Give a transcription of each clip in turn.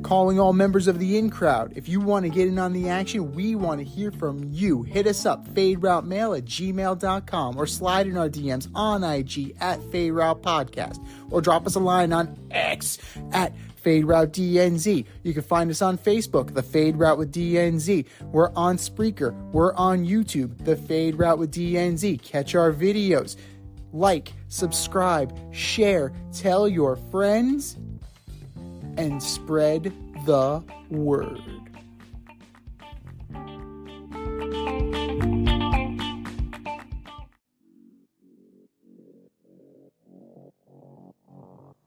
calling all members of the in crowd. If you want to get in on the action, we want to hear from you. Hit us up, faderoutemail@gmail.com, or slide in our DMs on IG at Faderoute Podcast, or drop us a line on X at FadeRouteDNZ. You can find us on Facebook, The Fade Route with DNZ. We're on Spreaker. We're on YouTube, The Fade Route with DNZ. Catch our videos. Like, subscribe, share, tell your friends, and spread the word.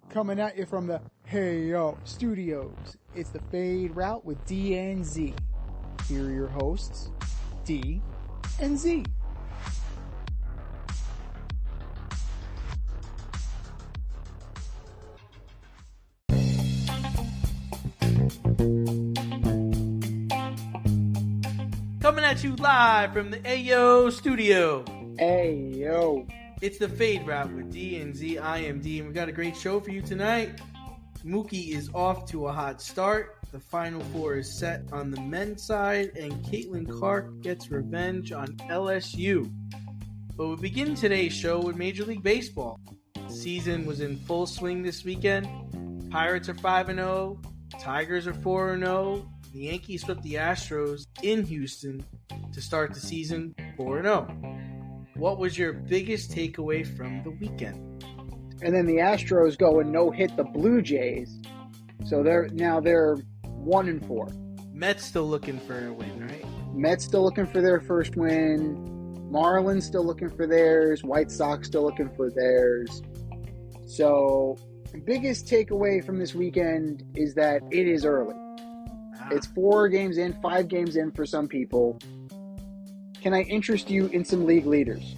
Coming at you from the Hey Yo Studios, it's the Fade Route with DNZ. Here are your hosts, D and Z. Coming at you live from the Ayo Studio. Ayo. It's the Fade Route with D and Z. I am D, and we got a great show for you tonight. Mookie is off to a hot start. The Final Four is set on the men's side, and Caitlin Clark gets revenge on LSU. But we begin today's show with Major League Baseball. The season was in full swing this weekend. Pirates are 5-0. Tigers are 4-0. The Yankees swept the Astros in Houston to start the season 4-0. What was your biggest takeaway from the weekend? And then the Astros go and no-hit the Blue Jays. So they're 1-4. Mets still looking for a win, right? Mets still looking for their first win. Marlins still looking for theirs. White Sox still looking for theirs. So the biggest takeaway from this weekend is that it is early. It's 4 games in, 5 games in for some people. Can I interest you in some league leaders?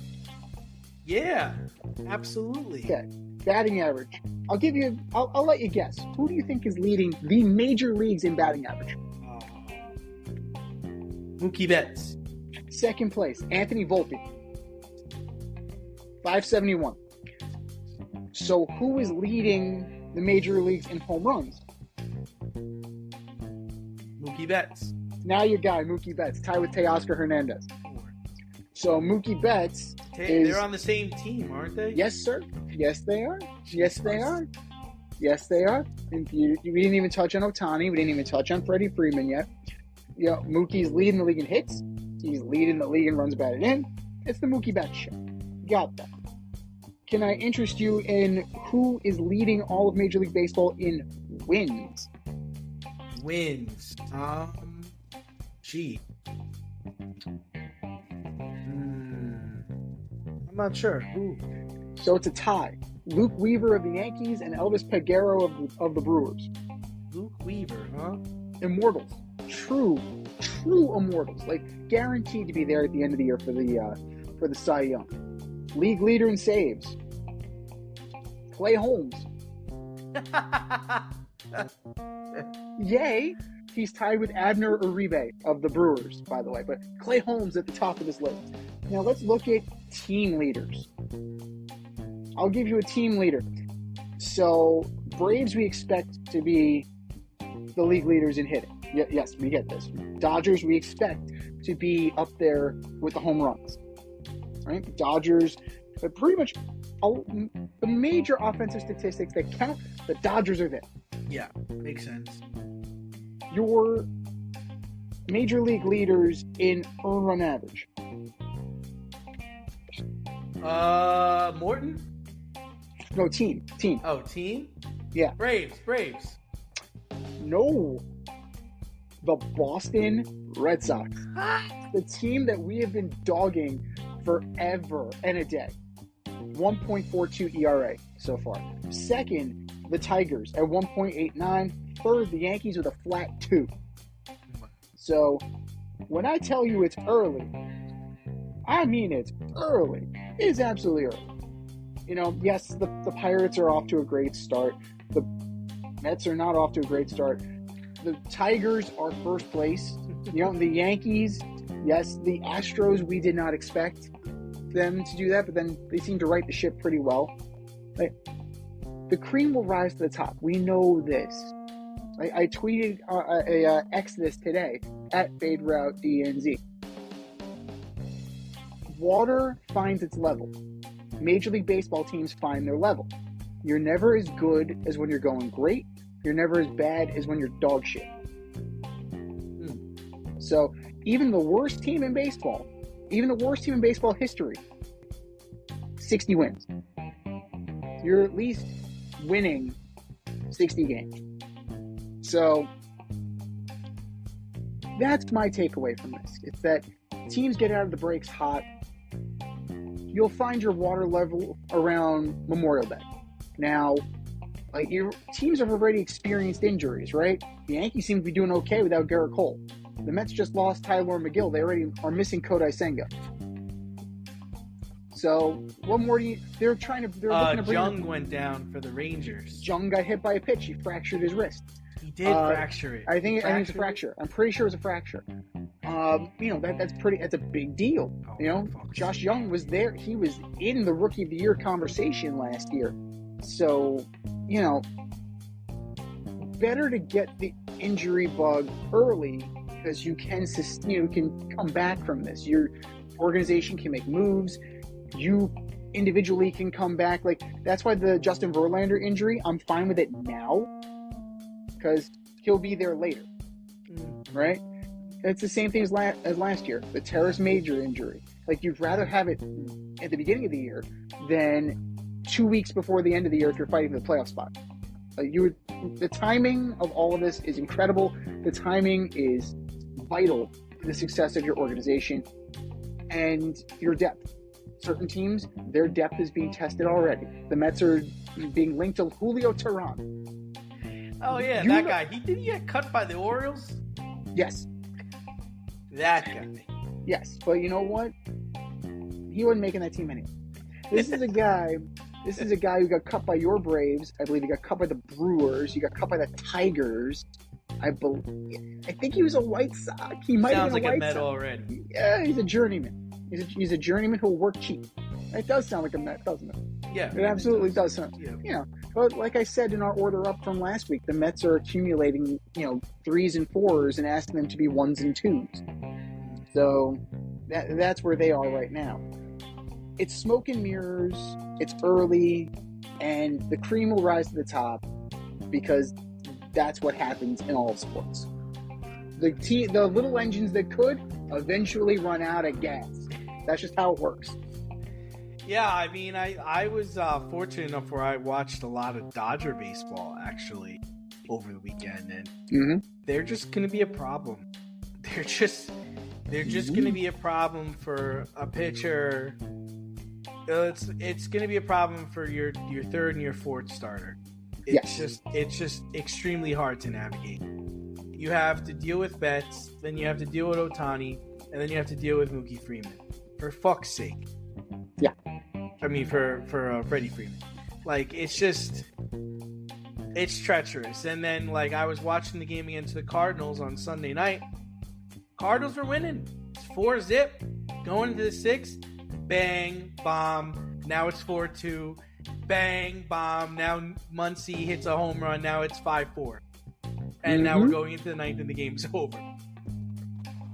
Yeah, absolutely. Okay. Batting average. I'll let you guess. Who do you think is leading the major leagues in batting average? Mookie Betts. Second place, Anthony Volpe. 571. So who is leading the major leagues in home runs? Mookie Betts. Now your guy, Mookie Betts, tied with Teoscar Hernandez. So Mookie Betts They're on the same team, aren't they? Yes, sir. Yes, they are. Yes, they are. Yes, they are. And we didn't even touch on Ohtani. We didn't even touch on Freddie Freeman yet. You know, Mookie's leading the league in hits. He's leading the league in runs batted in. It's the Mookie Betts show. Got that. Can I interest you in who is leading all of Major League Baseball in wins? Wins. I'm not sure. Ooh. So it's a tie. Luke Weaver of the Yankees and Elvis Peguero of the Brewers. Luke Weaver, huh? Immortals. True immortals. Like guaranteed to be there at the end of the year for the Cy Young. League leader in saves. Clay Holmes. Yay! He's tied with Abner Uribe of the Brewers, by the way. But Clay Holmes at the top of this list. Now let's look at team leaders. I'll give you a team leader. So Braves we expect to be the league leaders in hitting. Yes, we get this. Dodgers we expect to be up there with the home runs. Right? Dodgers, but pretty much the major offensive statistics that count, the Dodgers are there. Yeah, makes sense. Your major league leaders in earned run average. Morton? No, team. Oh, team? Yeah. Braves. No. The Boston Red Sox. The team that we have been dogging forever and a day. 1.42 ERA so far. Second, the Tigers at 1.89. Third, the Yankees with a flat 2. So, when I tell you it's early, I mean it's early. It is absolutely early. You know, yes, the Pirates are off to a great start. The Mets are not off to a great start. The Tigers are first place. You know, the Yankees, yes, the Astros, we did not expect them to do that, but then they seem to right the ship pretty well. Like, the cream will rise to the top. We know this. I tweeted a X this today at FadeRouteDNZ. Water finds its level. Major League Baseball teams find their level. You're never as good as when you're going great. You're never as bad as when you're dog shit. So even the worst team in baseball, history, 60 wins. You're at least winning 60 games. So that's my takeaway from this. It's that teams get out of the breaks hot. You'll find your water level around Memorial Day. Now, like, your teams have already experienced injuries, right? The Yankees seem to be doing okay without Garrett Cole. The Mets just lost Tyler McGill. They already are missing Kodai Senga. So, what more do you... They're looking to bring... Jung went down for the Rangers. Jung got hit by a pitch. He fractured his wrist. He did fracture it. I think it's a fracture. I'm pretty sure it's a fracture. That's a big deal. Josh Jung was there. He was in the Rookie of the Year conversation last year. So, better to get the injury bug early because you can come back from this. Your organization can make moves. You individually can come back. Like, that's why the Justin Verlander injury, I'm fine with it now because he'll be there later, right? It's the same thing as last year, the Terrace Major injury. Like, you'd rather have it at the beginning of the year than 2 weeks before the end of the year if you're fighting for the playoff spot. The timing of all of this is incredible. The timing is vital to the success of your organization and your depth. Certain teams, their depth is being tested already. The Mets are being linked to Julio Teheran. Oh, yeah, that guy. Did he get cut by the Orioles? Yes. That guy. Yes, but you know what? He wasn't making that team anyway. This is a guy who got cut by your Braves. I believe he got cut by the Brewers. He got cut by the Tigers. I think he was a White Sox. He might have been a White Sox. Sounds like a Met already. Yeah, he's a journeyman. He's a journeyman who'll work cheap. It does sound like a Met, doesn't it? Yeah. It absolutely does sound. Yeah. But like I said in our order up from last week, the Mets are accumulating, 3s and 4s and asking them to be 1s and 2s. So that's where they are right now. It's smoke and mirrors. It's early, and the cream will rise to the top because that's what happens in all sports. The little engines that could eventually run out of gas. That's just how it works. Yeah, I mean, I was fortunate enough where I watched a lot of Dodger baseball actually over the weekend, and they're just going to be a problem. They're just going to be a problem for a pitcher. It's going to be a problem for your third and your fourth starter. It's just extremely hard to navigate. You have to deal with Betts, then you have to deal with Ohtani, and then you have to deal with Mookie Freeman. For fuck's sake. Yeah. I mean, for Freddie Freeman. Like, it's treacherous. And then, like, I was watching the game against the Cardinals on Sunday night. Cardinals were winning. It's 4-0. Going into the 6th. Bang, bomb. Now it's 4-2. Bang, bomb. Now Muncy hits a home run. Now it's 5-4. And now we're going into the 9th and the game's over.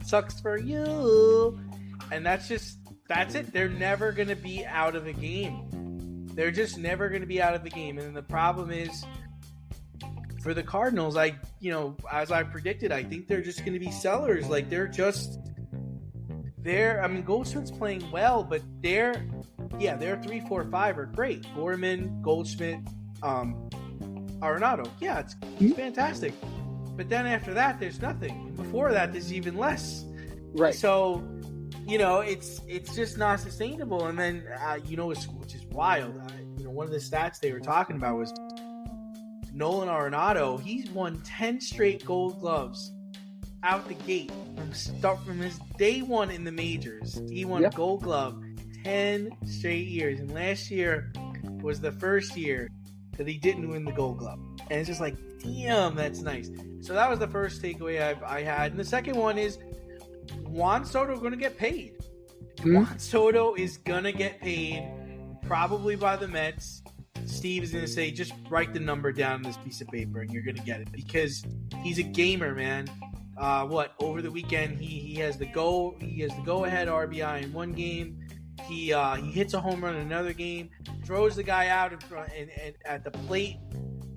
Sucks for you. And that's it. They're never going to be out of the game. They're just never going to be out of the game. And the problem is, for the Cardinals, as I predicted, I think they're just going to be sellers. Like, Goldschmidt's playing well, but their 3, 4, 5 are great. Gorman, Goldschmidt, Arenado. Yeah, it's fantastic. But then after that, there's nothing. Before that, there's even less. Right. So, it's just not sustainable. And then, which is wild. One of the stats they were talking about was Nolan Arenado. He's won 10 straight Gold Gloves out the gate from his day one in the majors. He won a Gold Glove 10 straight years, and last year was the first year that he didn't win the Gold Glove. And it's just like, damn, that's nice. So that was the first takeaway I had. And the second one is Juan Soto going to get paid. Juan Soto is going to get paid probably by the Mets Steve is going to say, just write the number down on this piece of paper and you're going to get it, because he's a gamer, man. Over the weekend he has the go ahead RBI in one game. He hits a home run in another game, throws the guy out in front and at the plate,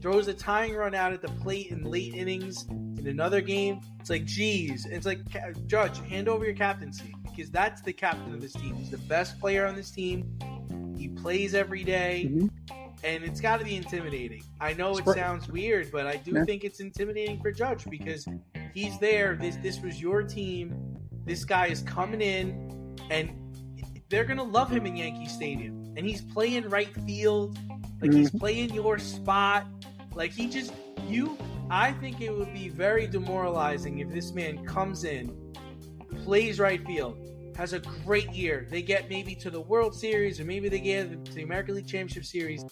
throws a tying run out at the plate in late innings in another game. It's like, geez, it's like, Judge, hand over your captaincy, because that's the captain of this team. He's the best player on this team. He plays every day, and it's got to be intimidating. I know it sounds weird, but I do think it's intimidating for Judge, because he's there. This was your team. This guy is coming in, and they're going to love him in Yankee Stadium. And he's playing right field. Like, he's playing your spot. Like, I think it would be very demoralizing if this man comes in, plays right field, has a great year. They get maybe to the World Series, or maybe they get to the American League Championship Series.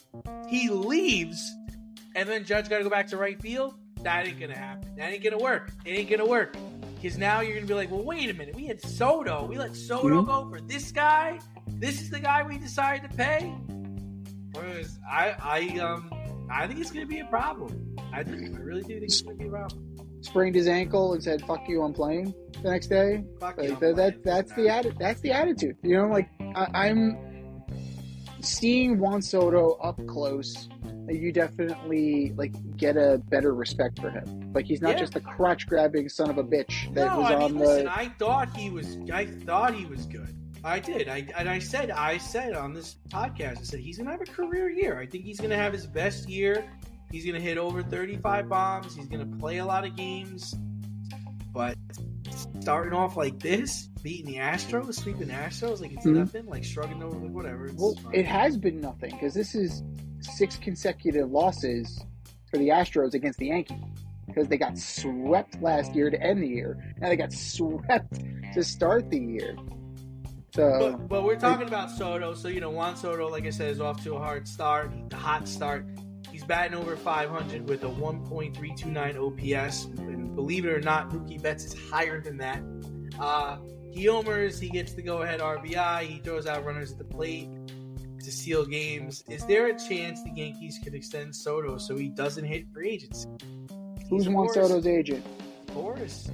He leaves, and then Judge got to go back to right field. That ain't going to happen. That ain't going to work. It ain't going to work. Because now you're going to be like, well, wait a minute. We had Soto. We let Soto go for this guy? This is the guy we decided to pay? Whereas I think it's going to be a problem. I really do think it's going to be a problem. Sprained his ankle and said, "Fuck you, I'm playing." The next day, that's the attitude. You know, like I'm seeing Juan Soto up close. You definitely get a better respect for him. Like, he's not just a crotch grabbing son of a bitch that listen, I thought he was good. I did. I said on this podcast, I said he's gonna have a career year. I think he's gonna have his best year. He's gonna hit over 35 bombs. He's gonna play a lot of games. But starting off like this, beating the Astros, sweeping the Astros, like it's nothing, like shrugging over, like whatever. It has been nothing, because this is 6 consecutive losses for the Astros against the Yankees, because they got swept last year to end the year. Now they got swept to start the year. So, but we're talking about Soto. So, Juan Soto, like I said, is off to a hot start. He's batting over 500 with a 1.329 OPS. And believe it or not, Mookie Betts is higher than that. He homers. He gets the go-ahead RBI. He throws out runners at the plate to seal games. Is there a chance the Yankees could extend Soto so he doesn't hit free agency? Who's Juan Soto's agent? Boris.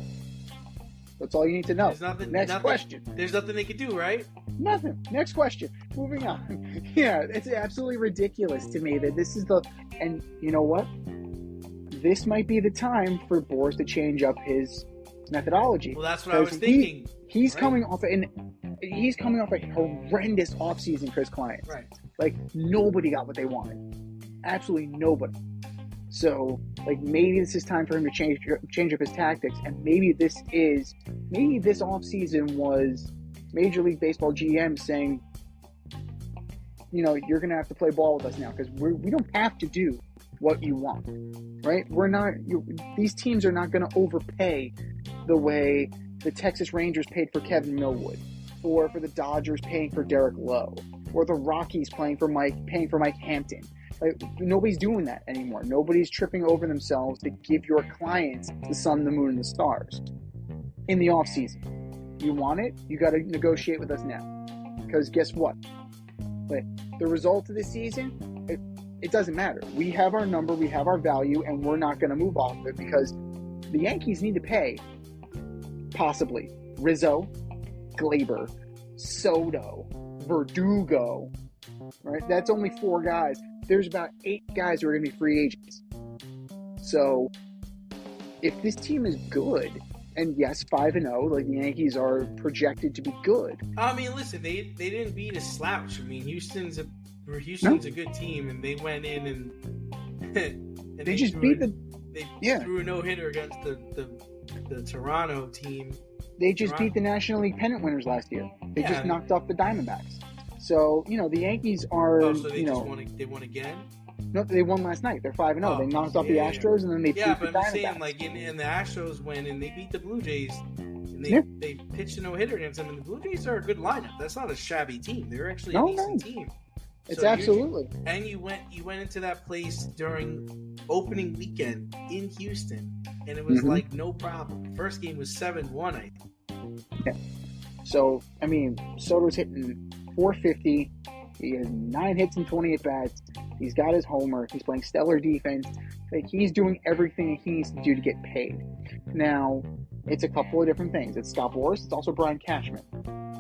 That's all you need to know. Next question. There's nothing they could do, right? Nothing. Next question. Moving on. Yeah, it's absolutely ridiculous to me that this is and you know what? This might be the time for Boris to change up his methodology. Well, that's what I was thinking. He's coming off a horrendous offseason for his clients. Right. Like, nobody got what they wanted. Absolutely nobody. So, maybe this is time for him to change up his tactics, and maybe this offseason was Major League Baseball GM saying, you're going to have to play ball with us now, because we don't have to do what you want, right? These teams are not going to overpay the way the Texas Rangers paid for Kevin Millwood, or for the Dodgers paying for Derek Lowe, or the Rockies paying for Mike Hampton. Nobody's doing that anymore. Nobody's tripping over themselves to give your clients the sun, the moon, and the stars in the off season. You want it? You got to negotiate with us now. Because guess what? The result of this season, it doesn't matter. We have our number, we have our value, and we're not going to move off of it, because the Yankees need to pay possibly Rizzo, Glaber, Soto, Verdugo. Right? That's only 4 guys. There's about 8 guys who are going to be free agents. So, if this team is good, and yes, 5-0, the Yankees are projected to be good. I mean, listen, they didn't beat a slouch. I mean, Houston's a good team, and they went in and they just beat threw a no-hitter against the Toronto team. They just beat the National League pennant winners last year. They just knocked off the Diamondbacks. So, the Yankees are, they won again? No, they won last night. They're 5-0. They knocked off the Astros, and then they beat the Diamondbacks. Yeah, but I'm saying, and the Astros went and they beat the Blue Jays, and they pitched a no-hitter against them, and the Blue Jays are a good lineup. That's not a shabby team. They're actually a decent team. It's absolutely. And you went into that place during opening weekend in Houston, and it was no problem. First game was 7-1, I think. Yeah. So, I mean, Soto's hitting 450, He has 9 hits and 28 bats. He's got his homer. He's playing stellar defense. Like, he's doing everything he needs to do to get paid. Now, it's a couple of different things. It's Scott Boras. It's also Brian Cashman.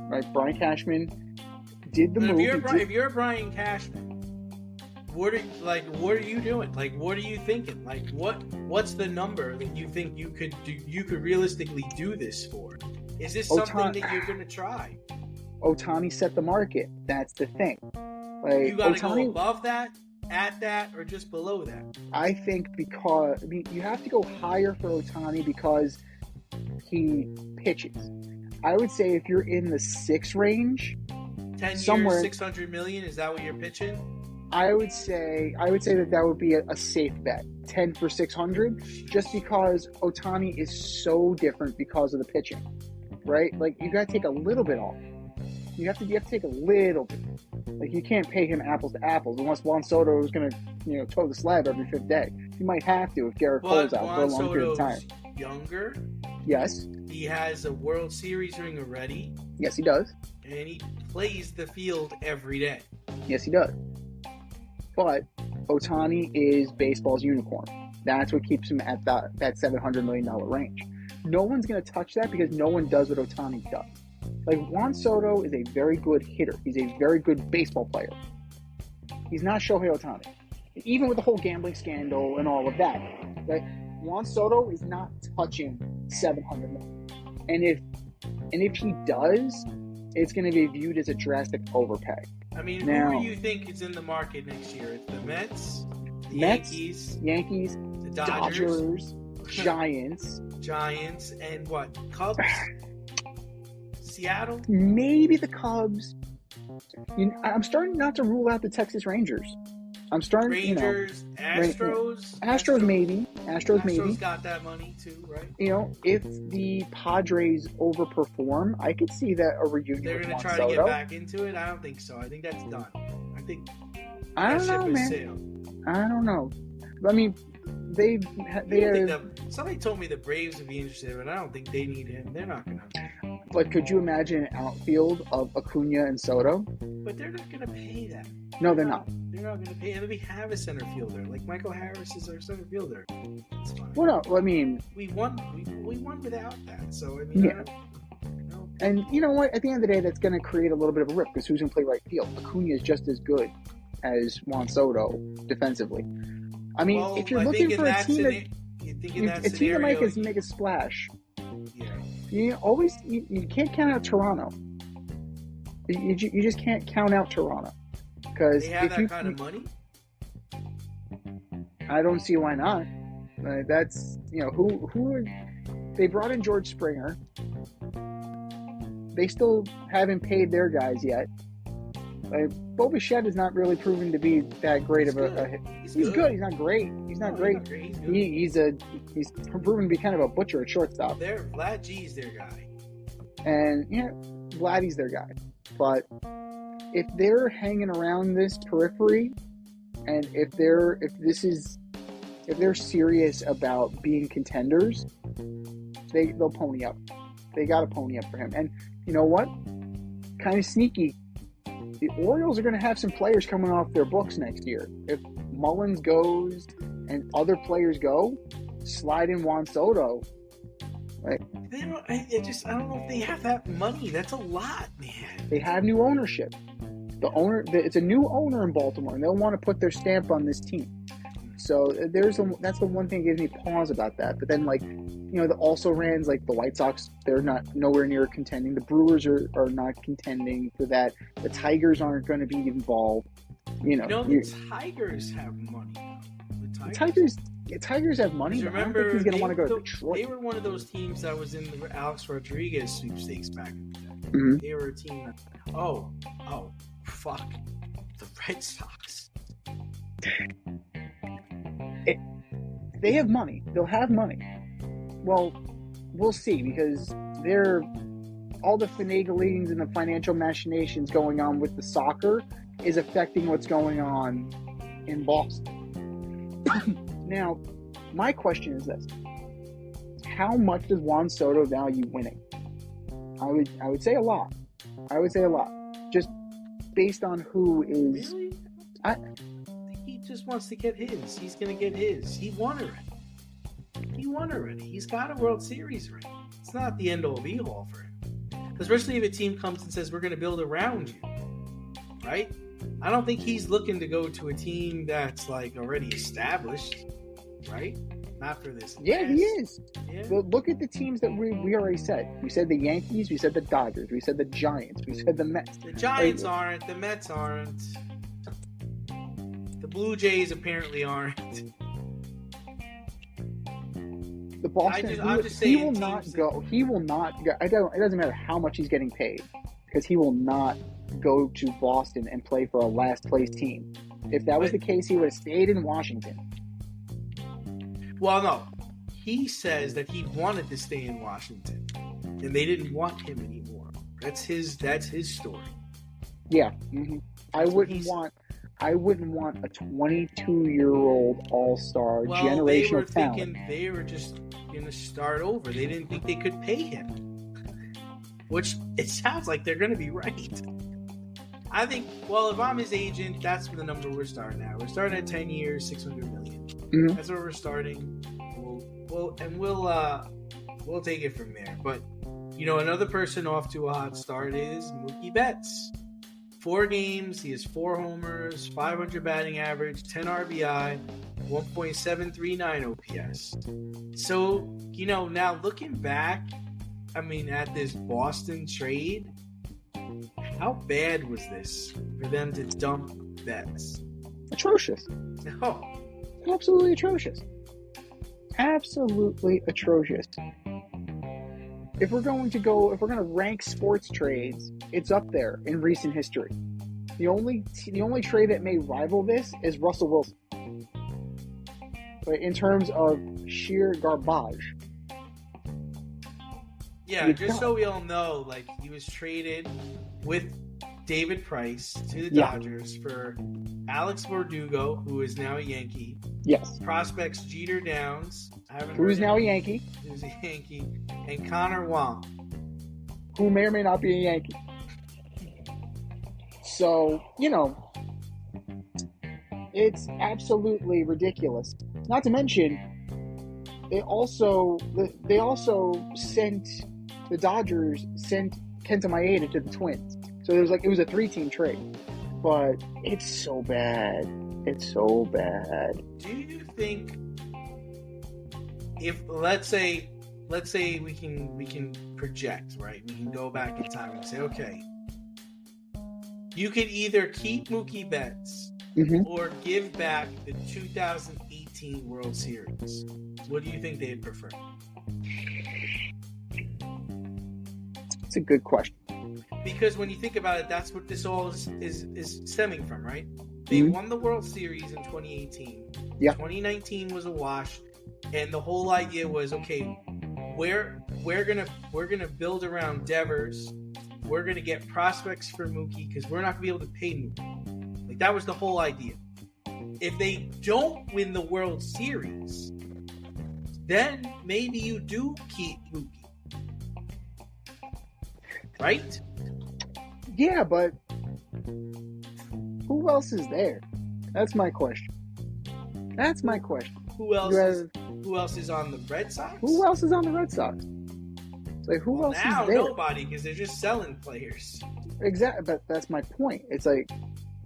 Right? Brian Cashman did the move. If you're Brian Cashman, what are you doing? Like, what are you thinking? Like, what's the number that you think you could realistically do this for? Is this something that you're going to try? Ohtani set the market. That's the thing. Like, you got to go above that, at that, or just below that? I think you have to go higher for Ohtani because he pitches. I would say if you're in the 6 range, 10 somewhere, years, $600 million. Is that what you're pitching? I would say that would be a safe bet. 10 for 600, just because Ohtani is so different because of the pitching, right? Like, you got to take a little bit off. You have to take a little bit. Like, you can't pay him apples to apples unless Juan Soto is going to, toe the slab every 5th day. You might have to if Garrett Cole's out for a long period of time. Younger. Yes. He has a World Series ring already. Yes, he does. And he plays the field every day. Yes, he does. But Ohtani is baseball's unicorn. That's what keeps him at that $700 million range. No one's going to touch that because no one does what Ohtani does. Like, Juan Soto is a very good hitter. He's a very good baseball player. He's not Shohei Ohtani. Even with the whole gambling scandal and all of that. Right? Juan Soto is not touching $700 million. And if he does, it's going to be viewed as a drastic overpay. I mean, who do you think is in the market next year? It's the Mets, the Yankees, the Dodgers, Giants, and what? Cubs? Seattle? Maybe the Cubs. I'm starting not to rule out the Texas Rangers. I'm starting, Rangers, Astros. Astros maybe. Astros got that money too, right? If the Padres overperform, I could see that a reunion. They're going to try to get back into it. I don't think so. I think that's done. I don't know, man. Sailed. I don't know. I mean, they somebody told me the Braves would be interested, but I don't think they need him. They're not going to. But could you imagine an outfield of Acuna and Soto? But they're not going to pay that. No, they're not. They're not going to pay. And we have a center fielder. Like, Michael Harris is our center fielder. It's fine. Well, no, I mean, we won without that. So, I mean, yeah. And you know what? At the end of the day, that's going to create a little bit of a rip because who's going to play right field? Acuna is just as good as Juan Soto defensively. I mean, if you're looking for a team that might make a splash, yeah. You can't count out Toronto. You just can't count out Toronto because they have that kind of money. I don't see why not. That's they brought in George Springer. They still haven't paid their guys yet. Bo Bichette is not really proven to be that great of a hit. He's good. He's not great. He's great. He's proven to be kind of a butcher at shortstop. Vlad G's their guy. And Vladdy's their guy. But if they're hanging around this periphery, and if they're serious about being contenders, they'll pony up. They got to pony up for him. And you know what? Kind of sneaky. The Orioles are going to have some players coming off their books next year. If Mullins goes and other players go, slide in Juan Soto. Right? I don't know if they have that money. That's a lot, man. They have new ownership. It's a new owner in Baltimore, and they'll want to put their stamp on this team. So that's the one thing that gives me pause about that. But then, the also-rans, like the White Sox, they're not nowhere near contending. The Brewers are not contending for that. The Tigers aren't going to be involved. The Tigers have money. The Tigers have money. But I don't think he's going to want to go to Detroit. They were one of those teams that was in the Alex Rodriguez sweepstakes back in the day. Mm-hmm. They were a team that, fuck, the Red Sox. They have money. They'll have money. Well, we'll see because all the finaglings and the financial machinations going on with the soccer is affecting what's going on in Boston. Now, my question is this: how much does Juan Soto value winning? I would say a lot. Just based on who is. Really? I- He just wants to get his. He's going to get his. He won already. He's got a World Series ring. It's not the end all be all for him. Especially if a team comes and says, we're going to build around you. Right? I don't think he's looking to go to a team that's like already established. Right? Not for this. Yeah, he is. Yeah. But look at the teams that we already said. We said the Yankees. We said the Dodgers. We said the Giants. We said the Mets. The Giants aren't. The Mets aren't. The Blue Jays apparently aren't. The Boston. I'm just he saying will not teams go. He will not go. It doesn't matter how much he's getting paid, because he will not go to Boston and play for a last place team. If that was the case, he would have stayed in Washington. Well, no. He says that he wanted to stay in Washington, and they didn't want him anymore. That's his story. Yeah, mm-hmm. I wouldn't want a 22-year-old all-star generational talent. They were just going to start over. They didn't think they could pay him, which it sounds like they're going to be right. I think. Well, if I'm his agent, that's the number we're starting at. We're starting at 10 years, $600 million. Mm-hmm. That's where we're starting. We'll take it from there. But another person off to a hot start is Mookie Betts. 4 games, he has 4 homers, 500 batting average, 10 RBI, 1.739 OPS. So now looking back, at this Boston trade, how bad was this for them to dump Betts? Atrocious. Oh. Absolutely atrocious. Absolutely atrocious. If we're going to rank sports trades, it's up there in recent history. The only trade that may rival this is Russell Wilson. But in terms of sheer garbage. Yeah, just so we all know, he was traded with David Price to the Dodgers for Alex Verdugo, who is now a Yankee. Yes. Prospects Jeter Downs, who's now a Yankee. Who's a Yankee, and Connor Wong, who may or may not be a Yankee. So, it's absolutely ridiculous. Not to mention, the Dodgers sent Kenta Maeda to the Twins. So it was a 3-team trade. But it's so bad. It's so bad. Do you think if let's say we can project, right? We can go back in time and say, okay, you could either keep Mookie Betts or give back the 2018 World Series. What do you think they'd prefer? It's a good question. Because when you think about it, that's what this all is stemming from, right? They won the World Series in 2018. Yeah. 2019 was a wash, and the whole idea was, okay, we're gonna build around Devers. We're gonna get prospects for Mookie because we're not gonna be able to pay Mookie. That was the whole idea. If they don't win the World Series, then maybe you do keep Mookie. Right? Yeah, but who else is there? That's my question. Who else is on the Red Sox? Who else is on the Red Sox? Who else now, is there? Nobody, because they're just selling players. Exactly, but that's my point. It's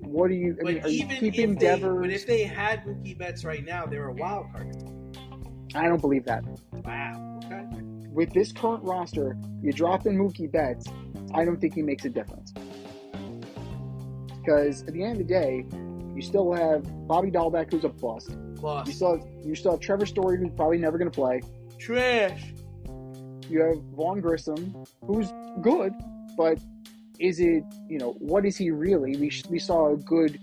what are you? Are you keeping Devers? But if they had Mookie Betts right now, they're a wild card. I don't believe that. Wow. Okay. With this current roster, you drop in Mookie Betts, I don't think he makes a difference. Because at the end of the day, you still have Bobby Dahlbeck, who's a bust. You still have Trevor Story, who's probably never going to play. Trash. You have Vaughn Grissom, who's good, but is it, what is he really? We saw a good,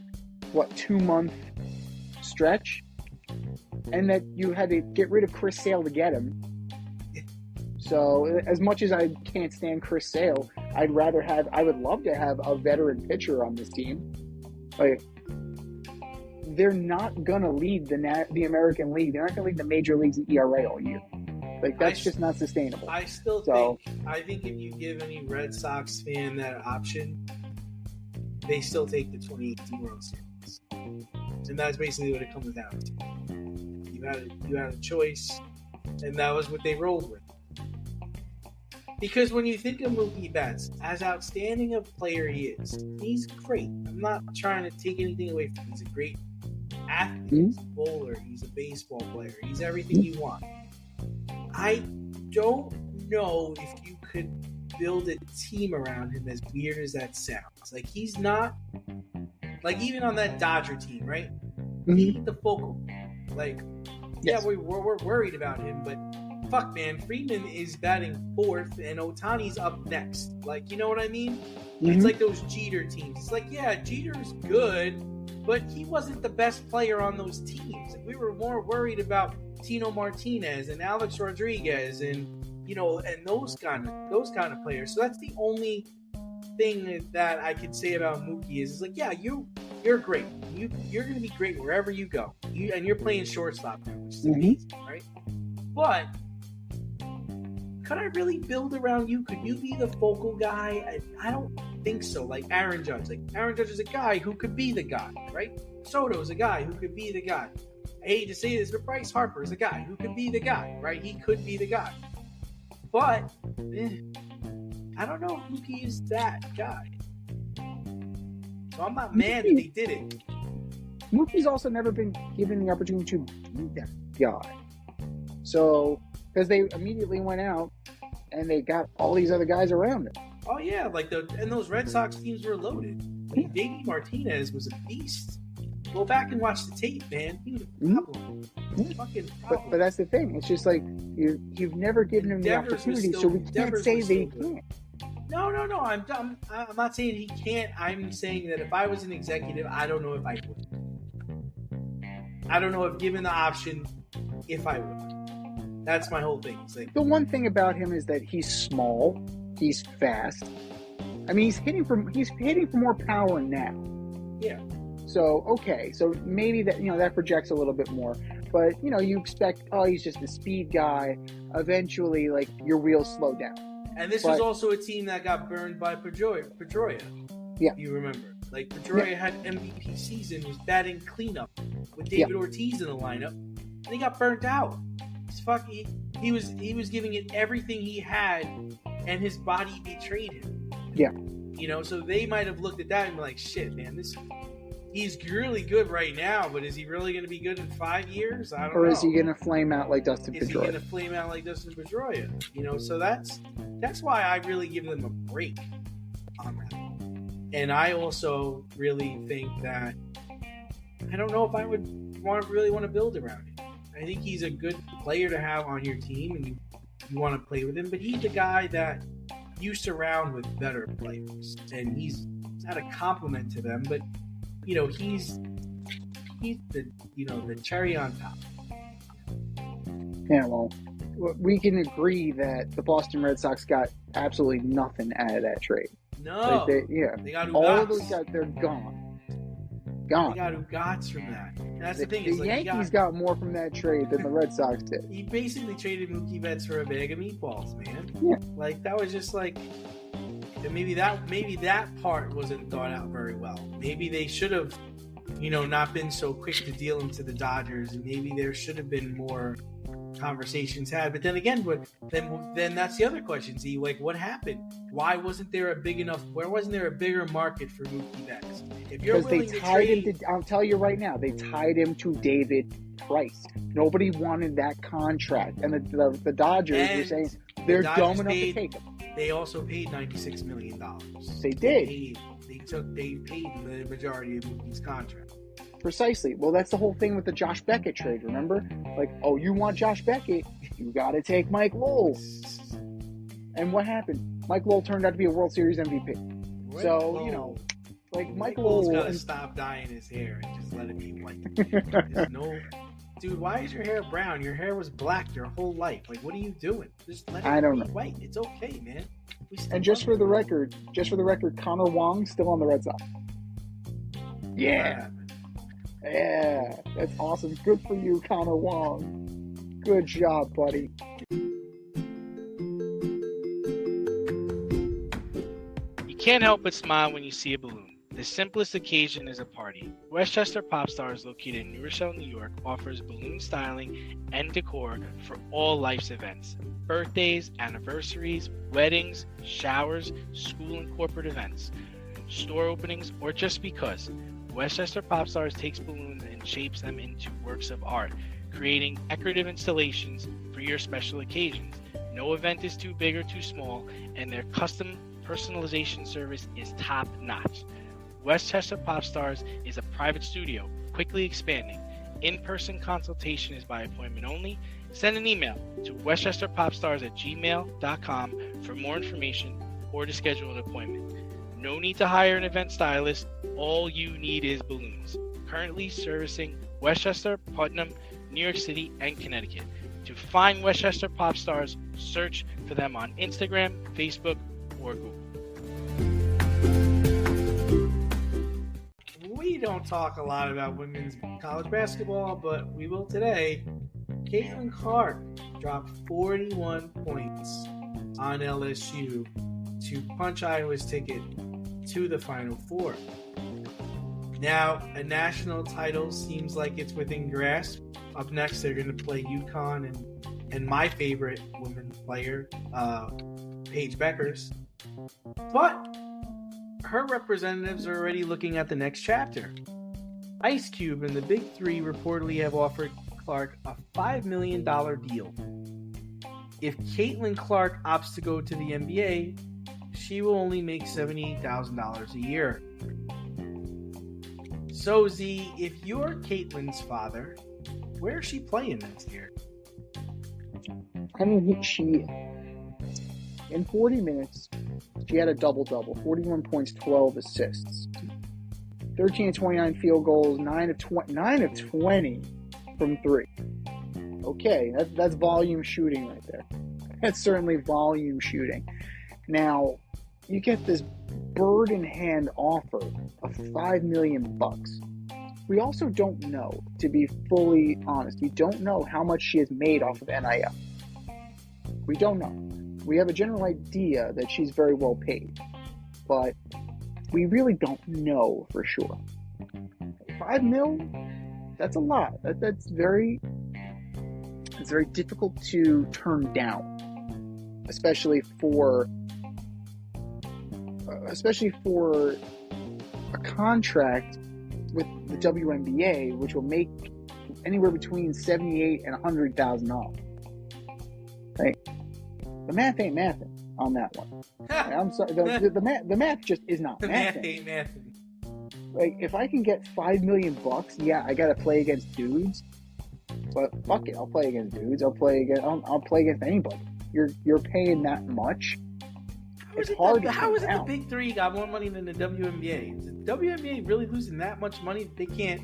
2-month stretch, and that you had to get rid of Chris Sale to get him. So as much as I can't stand Chris Sale, I would love to have a veteran pitcher on this team. They're not gonna lead the American League. They're not gonna lead the major leagues in ERA all year. That's just not sustainable. I think if you give any Red Sox fan that option, they still take the 2018 World Series. And that's basically what it comes down to. You had a choice, and that was what they rolled with. Because when you think of Mookie Betts, as outstanding a player he is, he's great. I'm not trying to take anything away from him. He's a great athlete. He's a bowler. He's a baseball player. He's everything you want. I don't know if you could build a team around him, as weird as that sounds. Like, he's not, like, even on that Dodger team, right? He's the focal point. Like, yeah, we're worried about him, but fuck, man, Freeman is batting fourth and Ohtani's up next. Like, you know what I mean? It's like those Jeter teams. It's like, yeah, Jeter's good, but he wasn't the best player on those teams. We were more worried about Tino Martinez and Alex Rodriguez and, you know, and those kind of players. So that's the only thing that I can say about Mookie is like, yeah, you're great. You're going to be great wherever you go. And you're playing shortstop now, which is amazing, right? But could I really build around you? Could you be the focal guy? I don't think so. Like Aaron Judge. Like, Aaron Judge is a guy who could be the guy, right? Soto is a guy who could be the guy. I hate to say this, but Bryce Harper is a guy who could be the guy, right? He could be the guy. But I don't know if Mookie is that guy. So I'm not mad that they did it. Mookie's also never been given the opportunity to be that guy. So, because they immediately went out and they got all these other guys around him. Oh yeah, like those Red Sox teams were loaded. Like, JD Martinez was a beast. Go back and watch the tape, man. He was a problem. Fucking problem. But that's the thing. It's just like you've never given him the opportunity, so we can't say they can't. No. I'm not saying he can't. I'm saying that if I was an executive, I don't know if I would. I don't know if given the option, if I would. That's my whole thing. It's like, the one thing about him is that he's small, he's fast. I mean, he's hitting for more power now. Yeah. So okay, so maybe that projects a little bit more. But you expect, he's just a speed guy. Eventually, like, your wheels slow down. And this was also a team that got burned by Pedroia. Yeah. You remember. Like, Pedroia had MVP season, was batting cleanup with David Ortiz in the lineup, and he got burnt out. He was giving it everything he had, and his body betrayed him. Yeah. So they might have looked at that and been like, shit, man, he's really good right now, but is he really going to be good in 5 years? I don't know. Or is he going to flame out like Dustin Pedroia? Is he going to flame out like Dustin Pedroia? So that's why I really give them a break on that. And I also really think that I don't know if I would really want to build around him. I think he's a good player to have on your team, and you want to play with him. But he's a guy that you surround with better players, and he's not a compliment to them, but he's the cherry on top. Yeah, well, we can agree that the Boston Red Sox got absolutely nothing out of that trade. No, they got all of those guys. They're gone. They got Ugats from that. And that's the thing. The Yankees got more from that trade than the Red Sox did. He basically traded Mookie Betts for a bag of meatballs, man. Yeah. Like, that was just like, and maybe that part wasn't thought out very well. Maybe they should have, not been so quick to deal him to the Dodgers, and maybe there should have been more conversations had. But then again, then that's the other question. See, like, what happened? Why wasn't there a bigger market for Mookie Betts? If you're because they tied him to, I'll tell you right now, they tied him to David Price. Nobody wanted that contract, and the Dodgers were saying they're dumb enough to take him. They also paid $96 million. They did. They paid the majority of Mookie's contract. Precisely. Well, that's the whole thing with the Josh Beckett trade, remember? Like, you want Josh Beckett, you got to take Mike Lowell. And what happened? Mike Lowell turned out to be a World Series MVP. Right. So, Mike Lowell's Lowell... got to stop dyeing his hair and just let it be white. Dude, why is your hair brown? Your hair was black your whole life. Like, what are you doing? Just let it be white. It's okay, man. And just for the record, Connor Wong still on the Red Sox. Yeah. Yeah, that's awesome. Good for you, Connor Wong. Good job, buddy. You can't help but smile when you see a balloon. The simplest occasion is a party. Westchester Pop Stars, located in New Rochelle, New York, offers balloon styling and decor for all life's events. Birthdays, anniversaries, weddings, showers, school and corporate events, store openings, or just because. Westchester Pop Stars takes balloons and shapes them into works of art, creating decorative installations for your special occasions. No event is too big or too small, and their custom personalization service is top-notch. Westchester Pop Stars is a private studio, quickly expanding. In-person consultation is by appointment only. Send an email to westchesterpopstars@gmail.com for more information or to schedule an appointment. No need to hire an event stylist. All you need is balloons. Currently servicing Westchester, Putnam, New York City, and Connecticut. To find Westchester Pop Stars, search for them on Instagram, Facebook, or Google. We don't talk a lot about women's college basketball, but we will today. Caitlin Clark dropped 41 points on LSU to punch Iowa's ticket to the Final Four. Now, a national title seems like it's within grasp. Up next, they're going to play UConn and my favorite women's player, Paige Beckers. But her representatives are already looking at the next chapter. Ice Cube and the Big Three reportedly have offered Clark a $5 million deal. If Caitlin Clark opts to go to the NBA, she will only make $78,000 a year. So, Z, if you're Caitlin's father, where is she playing next year? I mean, she, in 40 minutes, she had a double-double, 41 points, 12 assists, 13 of 29 field goals, 9 of 20 from three. Okay, that's volume shooting right there. That's certainly volume shooting. Now, you get this bird in hand offer of $5 million. We also don't know, to be fully honest, we don't know how much she has made off of NIL. We don't know. We have a general idea that she's very well paid, but we really don't know for sure. $5 million? That's a lot. It's very difficult to turn down, especially for a contract with the WNBA, which will make anywhere between $78,000 and $100,000. Right? The math ain't mathing on that one. I'm sorry. The math just is not The mathing. math ain't mathing. Like, if I can get $5 million, yeah, I gotta play against dudes. But fuck it, I'll play against dudes. I'll play against anybody. You're paying that much. How is it the Big Three got more money than the WNBA? Is the WNBA really losing that much money that they can't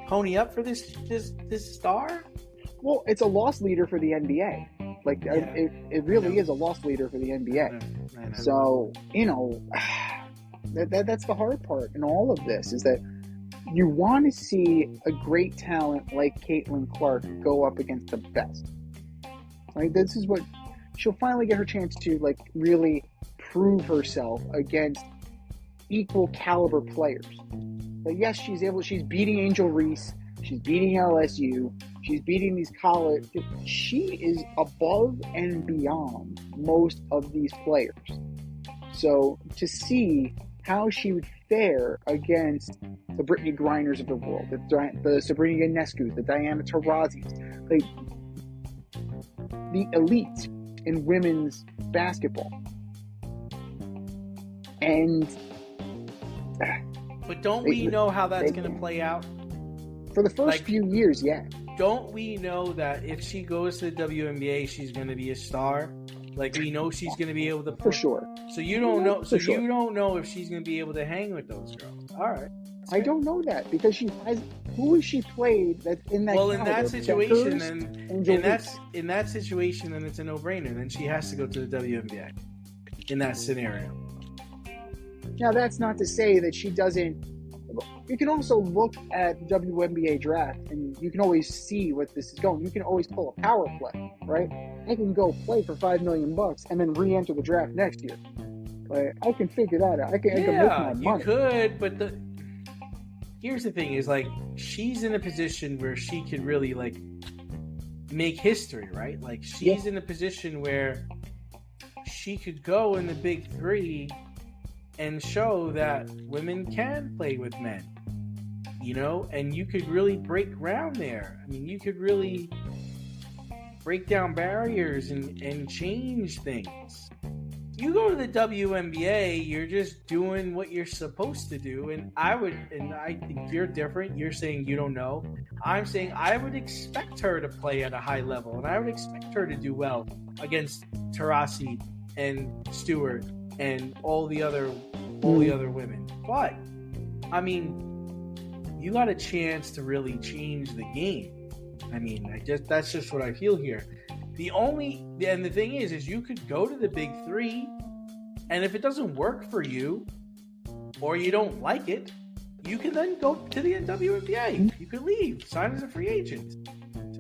pony up for this star? Well, it's a loss leader for the NBA. Like, yeah. It really is a loss leader for the NBA. I know. So, that's the hard part in all of this, is that you want to see a great talent like Caitlin Clark go up against the best. Like, this is what she'll finally get her chance to, like, really prove herself against equal caliber players. But yes, she's beating Angel Reese, she's beating LSU, she's beating these college. She is above and beyond most of these players. So to see how she would fare against the Brittany Griners of the world, the Sabrina Ionescu, the Diana Taurasi's, like the elite in women's basketball. But don't we know how that's going to play out? For the first few years, yeah. Don't we know that if she goes to the WNBA, she's going to be a star? Like, we know she's going to be able to play. For sure. So you don't know. So you don't know if she's going to be able to hang with those girls. All right. I don't know that, because she has. Who has she played that's in that? Well, caliber? in that situation, in that situation, then it's a no-brainer. Then she has to go to the WNBA. In that scenario. Now, that's not to say that she doesn't. You can also look at the WNBA draft, and you can always see what this is going. You can always pull a power play, right? I can go play for $5 million and then re-enter the draft next year. Like, I can figure that out. I can make Yeah, my you money. could, but here's the thing: is like she's in a position where she could really like make history, right? Like she's in a position where she could go in the big three and show that women can play with men, you know, and you could really break ground there. I mean, you could really break down barriers and change things. You go to the WNBA, you're just doing what you're supposed to do, and I think you're different. You're saying you don't know. I'm saying I would expect her to play at a high level, and I would expect her to do well against Taurasi and Stewart and all the other women. But I mean, you got a chance to really change the game. I mean, that's just what I feel here. The thing is you could go to the big three, and if it doesn't work for you or you don't like it, you can then go to the WNBA. You could leave, sign as a free agent.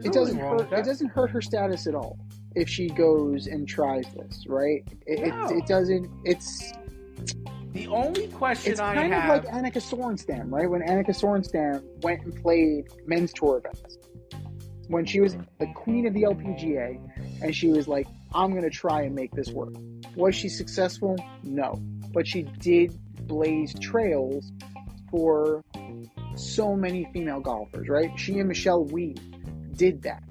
It doesn't hurt her status at all if she goes and tries this, right? It doesn't. It's the only question it's kind of like Annika Sorenstam, right? When Annika Sorenstam went and played men's tour events, when she was the queen of the LPGA, and she was like, I'm going to try and make this work. Was she successful? No. But she did blaze trails for so many female golfers, right? She and Michelle Wie did that.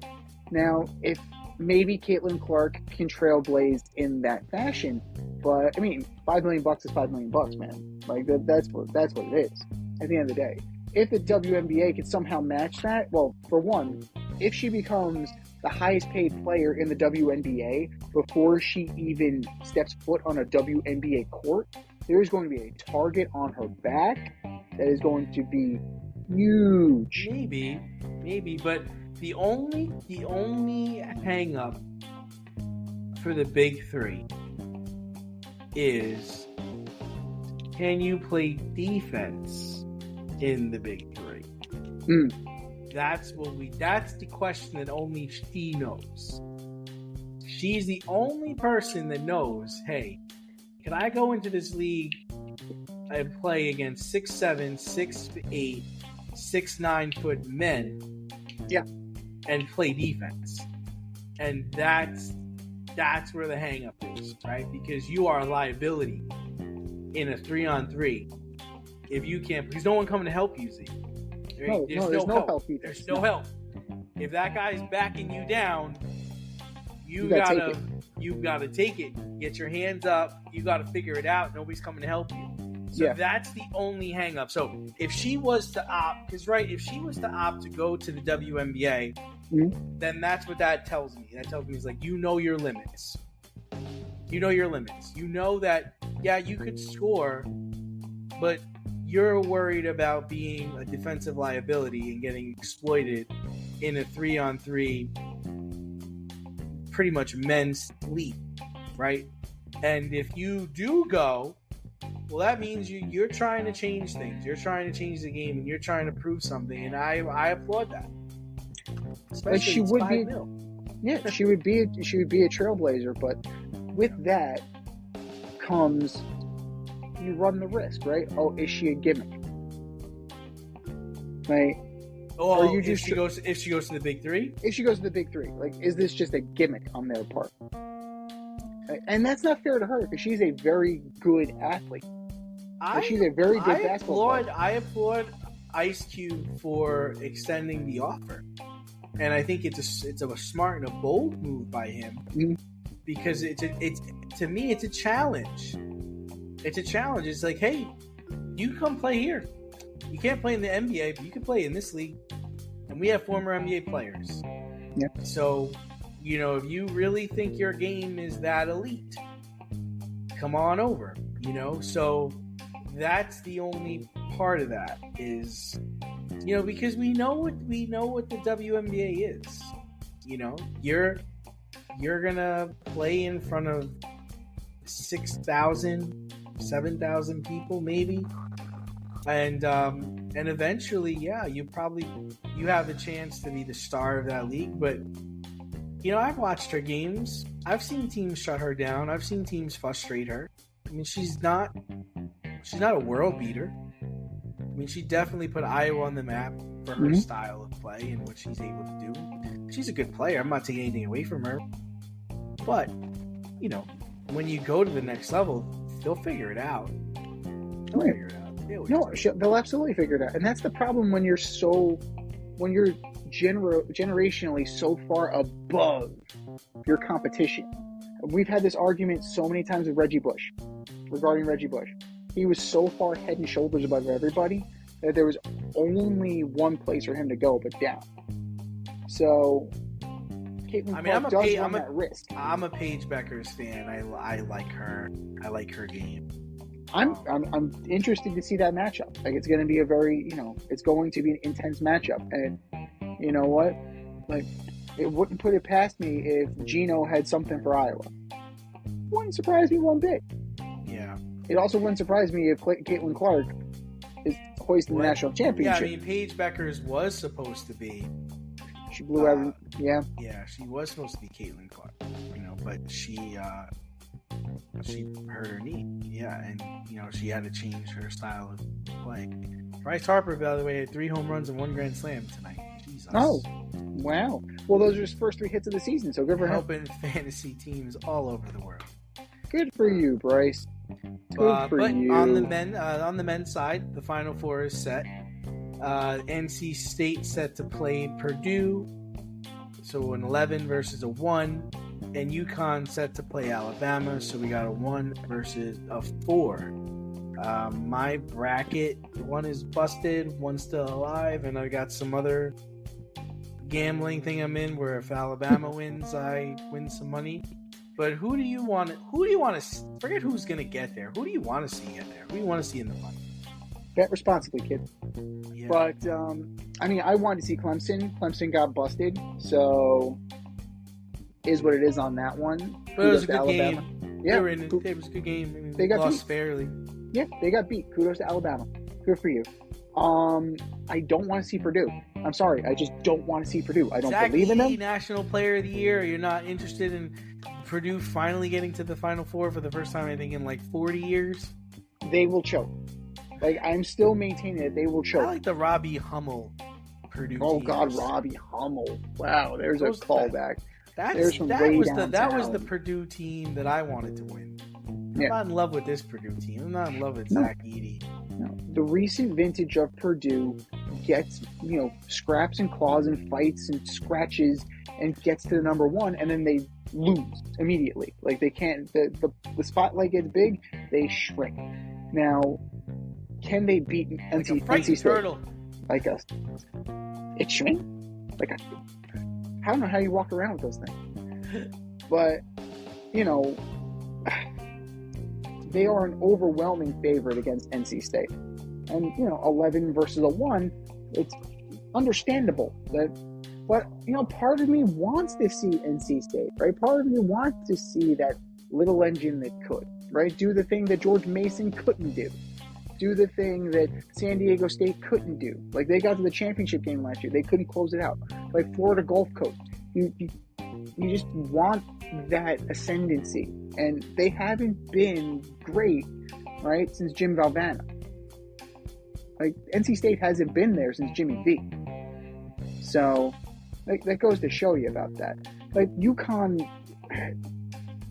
Now, if maybe Caitlin Clark can trailblaze in that fashion, but I mean, $5 million is $5 million, man. Like that's what it is at the end of the day. If the WNBA could somehow match that, well, for one, if she becomes the highest paid player in the WNBA before she even steps foot on a WNBA court, there is going to be a target on her back that is going to be huge. Maybe, but the only hang up for the big three is, can you play defense in the big three? That's the question that only she knows. She's the only person that knows, hey, can I go into this league and play against 6'7", 6'8", 6'9" foot men? Yeah. And play defense. And that's where the hang up is, right? Because you are a liability in a 3-on-3 if you can't, because no one coming to help you, Z. There's no help. There's no help. If that guy's backing you down, you gotta take it. Get your hands up. You gotta figure it out. Nobody's coming to help you. So that's the only hang up. So if she was to opt, if she was to opt to go to the WNBA, then that's what that tells me. That tells me is like, you know your limits. You know your limits. You know that, yeah, you could score, but you're worried about being a defensive liability and getting exploited in a 3-on-3 pretty much men's league, right? And if you do go, well, that means you're trying to change things. You're trying to change the game, and you're trying to prove something, and I applaud that. Especially she would be, she would be a trailblazer, but with that comes, you run the risk, right? Oh, is she a gimmick? Right? Oh, or if she goes to the big three? If she goes to the big three, like, is this just a gimmick on their part? And that's not fair to her, because she's a very good athlete. She's a very good basketball player. I applaud Ice Cube for extending the offer, and I think it's a smart and a bold move by him, because to me it's a challenge. It's a challenge. It's like, hey, you come play here. You can't play in the NBA, but you can play in this league, and we have former NBA players. Yep. So, if you really think your game is that elite, come on over. So that's the only part of that is, because we know what the WNBA is. You're gonna play in front of 6,000, 7,000 people maybe, and eventually, yeah, you have a chance to be the star of that league. But I've watched her games. I've seen teams shut her down. I've seen teams frustrate her. I mean, she's not a world beater. I mean, she definitely put Iowa on the map for her style of play and what she's able to do. She's a good player. I'm not taking anything away from her. But, you know, when you go to the next level, they'll figure it out. They'll figure it out. They'll absolutely figure it out. And that's the problem when you're generationally so far above your competition. We've had this argument so many times with regarding Reggie Bush. He was so far head and shoulders above everybody that there was only one place for him to go but down. So Caitlin Clark does run that risk. I'm a Paige Beckers fan. I like her. I like her game. I'm interested to see that matchup. Like, it's going to be it's going to be an intense matchup. And you know what? Like, it wouldn't put it past me if Gino had something for Iowa. Wouldn't surprise me one bit. Yeah. It also wouldn't surprise me if Caitlin Clark is hoisting the national championship. Yeah, I mean, Paige Beckers was supposed to be. She blew out. Yeah. Yeah, she was supposed to be Caitlin Clark. You know, but she hurt her knee. Yeah, and she had to change her style of play. Bryce Harper, by the way, had 3 home runs and 1 grand slam tonight. Jesus. Oh, wow. Well, those are his first 3 hits of the season, so good for him. Helping fantasy teams all over the world. Good for you, Bryce. Good for you. On the men's side, the Final Four is set. NC State set to play Purdue, so an 11 versus a 1, and UConn set to play Alabama, so we got a 1 versus a 4. My bracket, 1 is busted, 1's still alive, and I got some other gambling thing I'm in where if Alabama wins, I win some money. But who do you want to forget who's going to get there? Who do you want to see get there? Who do you want to see in the final? Bet responsibly, kid. Yeah. But, I wanted to see Clemson. Clemson got busted, so is what it is on that one. But it was a good game. Yeah. It was a good game. I mean, they got lost beat fairly. Yeah, they got beat. Kudos to Alabama. Good for you. I don't want to see Purdue. I'm sorry. I just don't want to see Purdue. I don't believe in them. National Player of the Year. You're not interested in Purdue finally getting to the Final Four for the first time, I think, in like 40 years? They will choke. Like, I'm still maintaining that they will choke. I like the Robbie Hummel Purdue team. Oh, God, Robbie Hummel. Wow, there's a callback. That was the Purdue team that I wanted to win. I'm not in love with this Purdue team. I'm not in love with Zach Edey. No. The recent vintage of Purdue gets, scraps and claws and fights and scratches and gets to the number 1, and then they lose immediately. Like, they can't, the spotlight gets big, they shrink. Now, can they beat NC State? Turtle. Like a shrink? I don't know how you walk around with those things. But, they are an overwhelming favorite against NC State. And, 11 versus a 1, it's understandable. But, part of me wants to see NC State, right? Part of me wants to see that little engine that could, right? Do the thing that George Mason couldn't do. Do the thing that San Diego State couldn't do. Like, they got to the championship game last year. They couldn't close it out. Like Florida Gulf Coast. You just want that ascendancy. And they haven't been great, right, since Jim Valvano. Like, NC State hasn't been there since Jimmy V. So, that goes to show you about that. Like, UConn,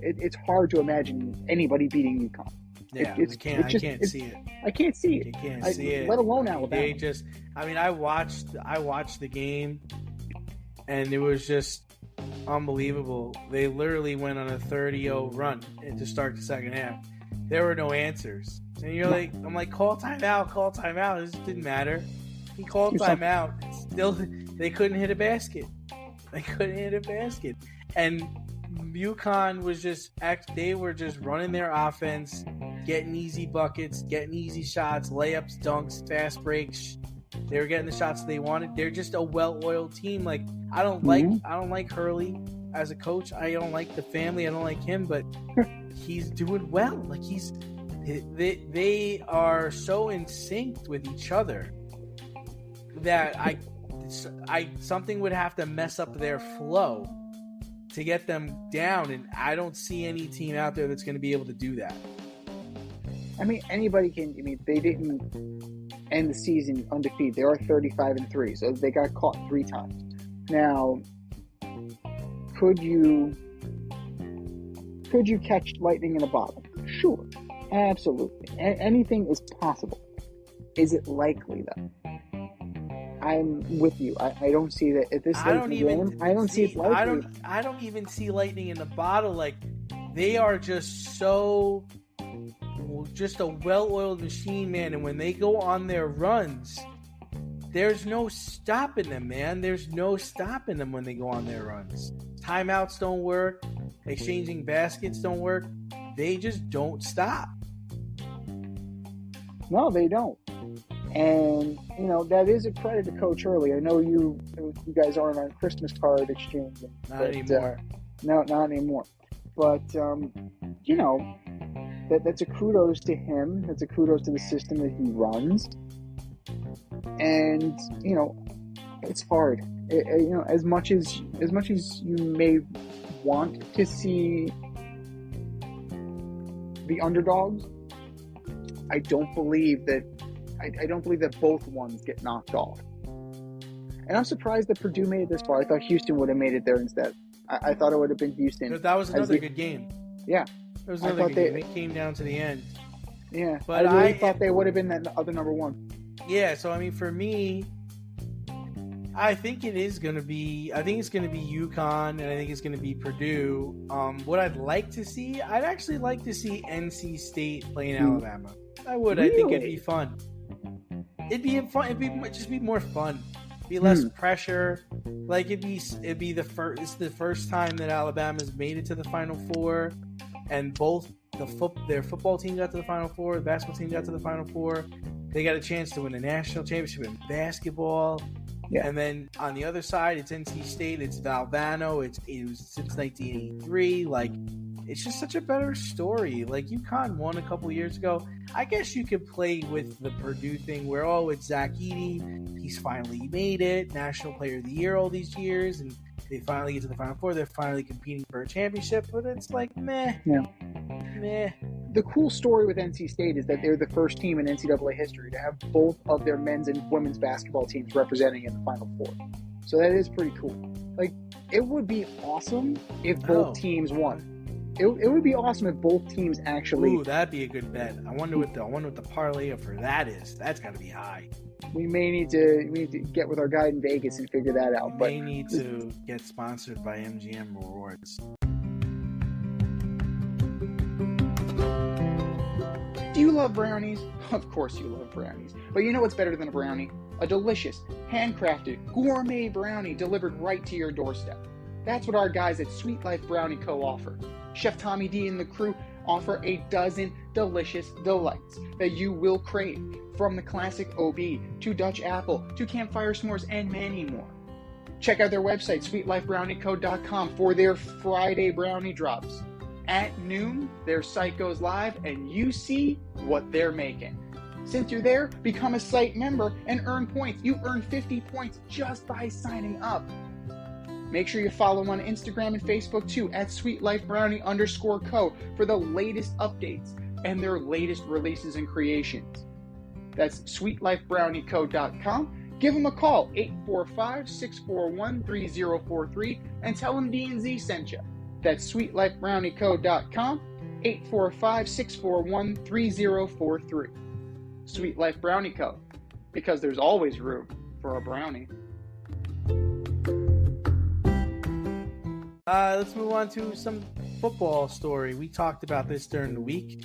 it's hard to imagine anybody beating UConn. Yeah, I can't see it. I can't see it. You can't see it. Let alone Alabama. I watched the game, and it was just unbelievable. They literally went on a 30-0 run to start the second half. There were no answers. And I'm like, call timeout. This didn't matter. He called timeout. Still, they couldn't hit a basket. And UConn was they were just running their offense, getting easy buckets, getting easy shots, layups, dunks, fast breaks. They were getting the shots they wanted. They're just a well-oiled team. Like, I don't like Hurley as a coach. I don't like the family. I don't like him, but he's doing well. Like, they are so in sync with each other that something would have to mess up their flow to get them down, and I don't see any team out there that's going to be able to do that. I mean, anybody can. I mean, they didn't end the season undefeated. They are 35-3, so they got caught 3 times. Now, could you catch lightning in a bottle? Sure, absolutely. Anything is possible. Is it likely though? I'm with you. I don't see that at this stage. I don't see it likely. I don't even see lightning in the bottle. Like, they are just so, just a well-oiled machine, man. And when they go on their runs, there's no stopping them, man. There's no stopping them when they go on their runs. Timeouts don't work. Exchanging baskets don't work. They just don't stop. No, they don't. And, you know, that is a credit to Coach Hurley. I know you guys aren't on Christmas card exchange. Not anymore. No, not anymore. But, you know, that's a kudos to him. That's a kudos to the system that he runs. And, you know, it's hard. You know, as much as you may want to see the underdogs, I don't believe that both ones get knocked off. And I'm surprised that Purdue made it this far. I thought Houston would have made it there instead. I thought it would have been Houston. But that was another good game. Yeah. It was another good game. It came down to the end. Yeah. But I really thought they would have been that other number one. Yeah, so I mean, for me, I think it's going to be UConn, and I think it's going to be Purdue. What I'd like to see, I'd actually like to see NC State playing Alabama. I would. Really? I think it'd be fun. It'd be fun. It'd be more fun. Be less pressure. Like it'd be the first. It's the first time that Alabama's made it to the Final Four, and both their football team got to the Final Four, the basketball team got to the Final Four. They got a chance to win a national championship in basketball. Yeah. And then on the other side, it's NC State, it's Valvano, it was since 1983. Like, it's just such a better story. Like, UConn won a couple years ago. I guess you could play with the Purdue thing where, it's Zach Edey. He's finally made it, National Player of the Year all these years, and they finally get to the Final Four. They're finally competing for a championship, but it's like, meh. Yeah. Meh. The cool story with NC State is that they're the first team in NCAA history to have both of their men's and women's basketball teams representing in the Final Four. So that is pretty cool. Like, it would be awesome if both teams won. It would be awesome if both teams actually. Ooh, that'd be a good bet. I wonder what the parlay for that is. That's got to be high. We need to get with our guy in Vegas and figure that out. They need to get sponsored by MGM Rewards. Do you love brownies? Of course you love brownies. But you know what's better than a brownie? A delicious, handcrafted, gourmet brownie delivered right to your doorstep. That's what our guys at Sweet Life Brownie Co. offer. Chef Tommy D and the crew offer a dozen delicious delights that you will crave, from the classic OB to Dutch apple to campfire s'mores and many more. Check out their website, sweetlifebrownieco.com, for their Friday brownie drops. At noon, their site goes live and you see what they're making. Since you're there, become a site member and earn points. You earn 50 points just by signing up. Make sure you follow them on Instagram and Facebook too, at sweetlifebrownie_co, for the latest updates and their latest releases and creations. That's sweetlifebrownieco.com. Give them a call, 845-641-3043, and tell them D&Z sent you. That's sweetlifebrownieco.com, 845-641-3043. Sweet Life Brownie Co., because there's always room for a brownie. Let's move on to some football story. We talked about this during the week,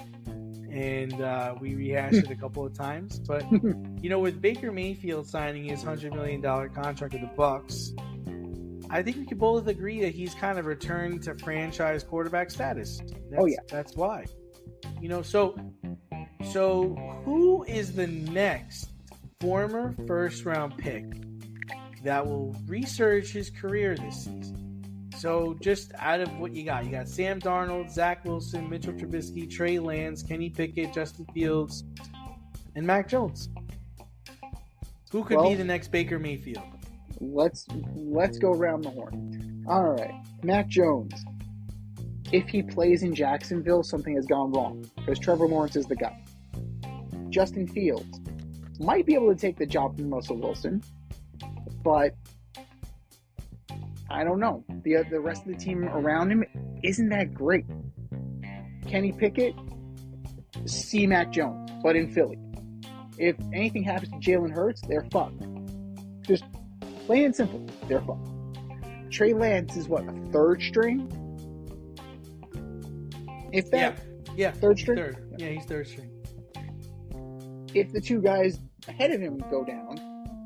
and we rehashed it a couple of times. But, with Baker Mayfield signing his $100 million contract with the Bucs, I think we can both agree that he's kind of returned to franchise quarterback status. That's why. So who is the next former first-round pick that will resurge his career this season? So just out of what you got Sam Darnold, Zach Wilson, Mitchell Trubisky, Trey Lance, Kenny Pickett, Justin Fields, and Mac Jones. Who could be the next Baker Mayfield? Let's go around the horn. All right, Mac Jones. If he plays in Jacksonville, something has gone wrong, because Trevor Lawrence is the guy. Justin Fields might be able to take the job from Russell Wilson, but I don't know. The rest of the team around him isn't that great. Kenny Pickett, C. Mac Jones, but in Philly. If anything happens to Jalen Hurts, they're fucked. Just plain and simple, they're fucked. Trey Lance is what, a third string? If that, Yeah. third string. Third. Yeah, he's third string. If the two guys ahead of him go down,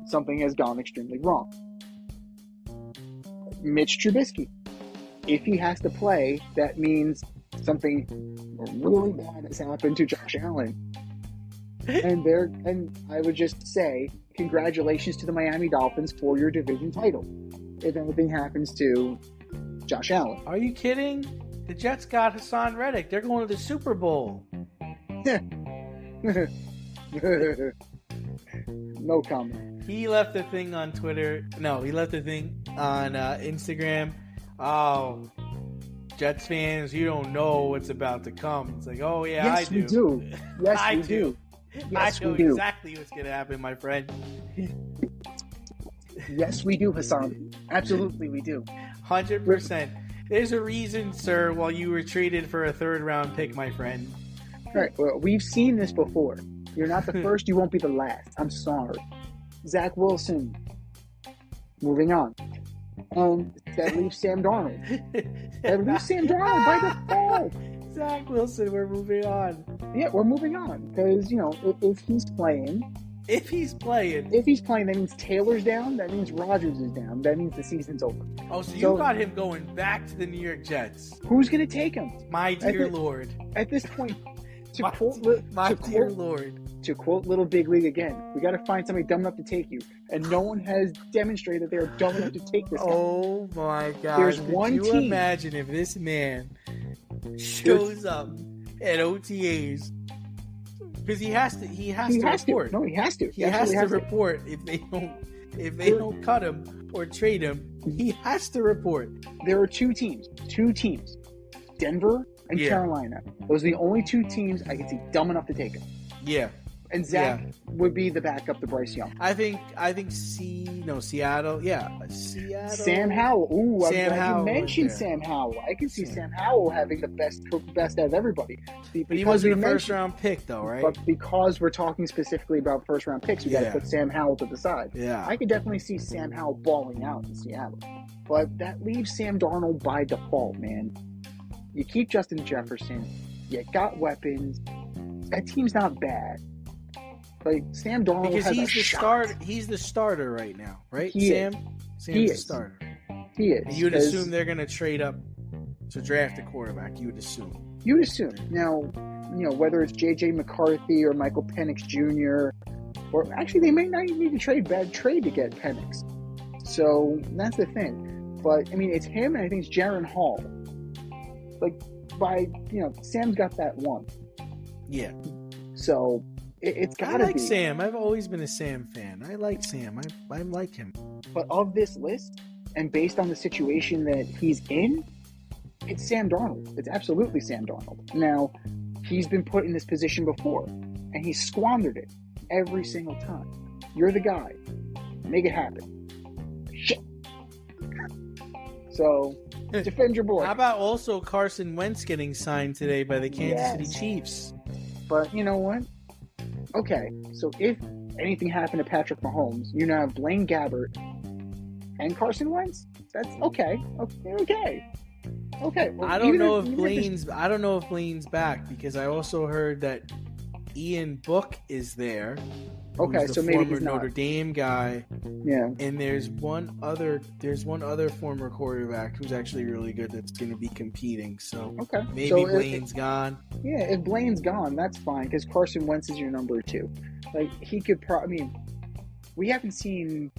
something has gone extremely wrong. Mitch Trubisky, if he has to play, that means something really bad has happened to Josh Allen. And I would just say, congratulations to the Miami Dolphins for your division title. If anything happens to Josh Allen. Are you kidding? The Jets got Hassan Reddick. They're going to the Super Bowl. No comment. He left a thing on Twitter. No, he left a thing on Instagram. Oh, Jets fans, you don't know what's about to come. It's like, oh yeah, Yes, I do. we do. Yes, I we do. Yes, I know we do. exactly what's gonna happen, my friend. Yes, we do, Hassan. Absolutely, we do. 100%. There's a reason, sir, while you were traded for a third-round pick, my friend. All right, well, we've seen this before. You're not the first, you won't be the last. I'm sorry. Zach Wilson. Moving on. That leaves Sam Darnold. That leaves Sam Darnold by default. Zach Wilson, we're moving on. Yeah, we're moving on. Because, you know, if he's playing, If he's playing. that means Taylor's down. That means Rodgers is down. That means the season's over. Oh, so you So- got him going back to the New York Jets. Who's going to take him? My dear think- Lord. At this point, to My, quote, my to dear quote, Lord. to quote Little Big League again, we got to find somebody dumb enough to take you. And no one has demonstrated that they are dumb enough to take this guy. Oh my God. There's Could one you team- imagine if this man shows up at OTAs? Because he has to report. No, he has to. He has absolutely to report if they don't cut him or trade him. He has to report. There are two teams, Denver and Yeah. Carolina. Those are the only two teams I can see dumb enough to take him. Yeah, And Zach would be the backup to Bryce Young. I think Seattle. Yeah, Seattle. Sam Howell. Ooh, I'm Sam glad Howell you was mentioned there. Sam Howell. I can see Sam Howell having the best out of everybody. But he wasn't a first round pick though, right? But because we're talking specifically about first round picks, we got to Yeah. put Sam Howell to the side. Yeah. I could definitely see Sam Howell balling out in Seattle. But that leaves Sam Darnold by default, man. You keep Justin Jefferson. You got weapons. That team's not bad. Like, Sam Darnold Because has he's a the shot. starter. He's the starter right now, right? He Sam's He the is. starter. He is. And you'd 'cause assume they're going to trade up to draft a quarterback. You would assume. You'd assume. Now, whether it's J.J. McCarthy or Michael Penix Jr., or actually they may not even need to trade to get Penix. So that's the thing. But, I mean, it's him and I think it's Jaron Hall. Like, Sam's got that one. Yeah. So it's I got to like be. Sam. I've always been a Sam fan. I like Sam. I like him. But of this list, and based on the situation that he's in, it's Sam Darnold. It's absolutely Sam Darnold. Now, he's been put in this position before, and he's squandered it every single time. You're the guy. Make it happen. Shit. So, defend your boy. How about also Carson Wentz getting signed today by the Kansas Yes. City Chiefs? But you know what? Okay, so if anything happened to Patrick Mahomes, you now have Blaine Gabbert and Carson Wentz. That's okay. Okay. Well, I don't even know if- if even Blaine's back because I also heard that Ian Book is there. Okay, who's the so maybe former he's not. Notre Dame guy, Yeah. and there's one other former quarterback who's actually really good that's going to be competing. So Okay. maybe So Blaine's gone. if Blaine's gone, that's fine because Carson Wentz is your number two. Like he could we haven't seen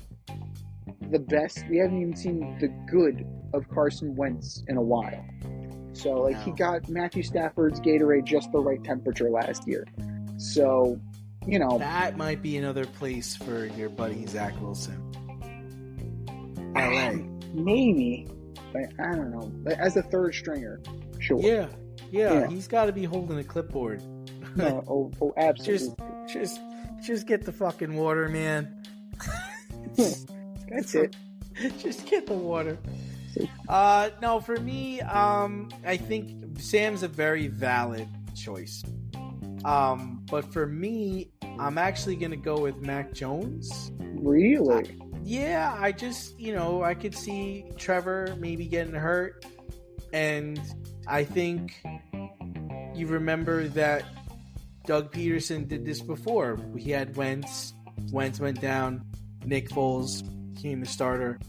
the best. We haven't even seen the good of Carson Wentz in a while. So he No. got Matthew Stafford's Gatorade just the right temperature last year. So, That might be another place for your buddy Zach Wilson. LA. maybe, but I don't know. But as a third stringer, sure. Yeah. Yeah. He's got to be holding a clipboard. No, absolutely. Just get the fucking water, man. That's it. Just get the water. No, for me, I think Sam's a very valid choice. But for me, I'm actually gonna go with Mac Jones. Really? Yeah, I just, I could see Trevor maybe getting hurt. And I think you remember that Doug Peterson did this before. He had Wentz. Wentz went down. Nick Foles became the starter.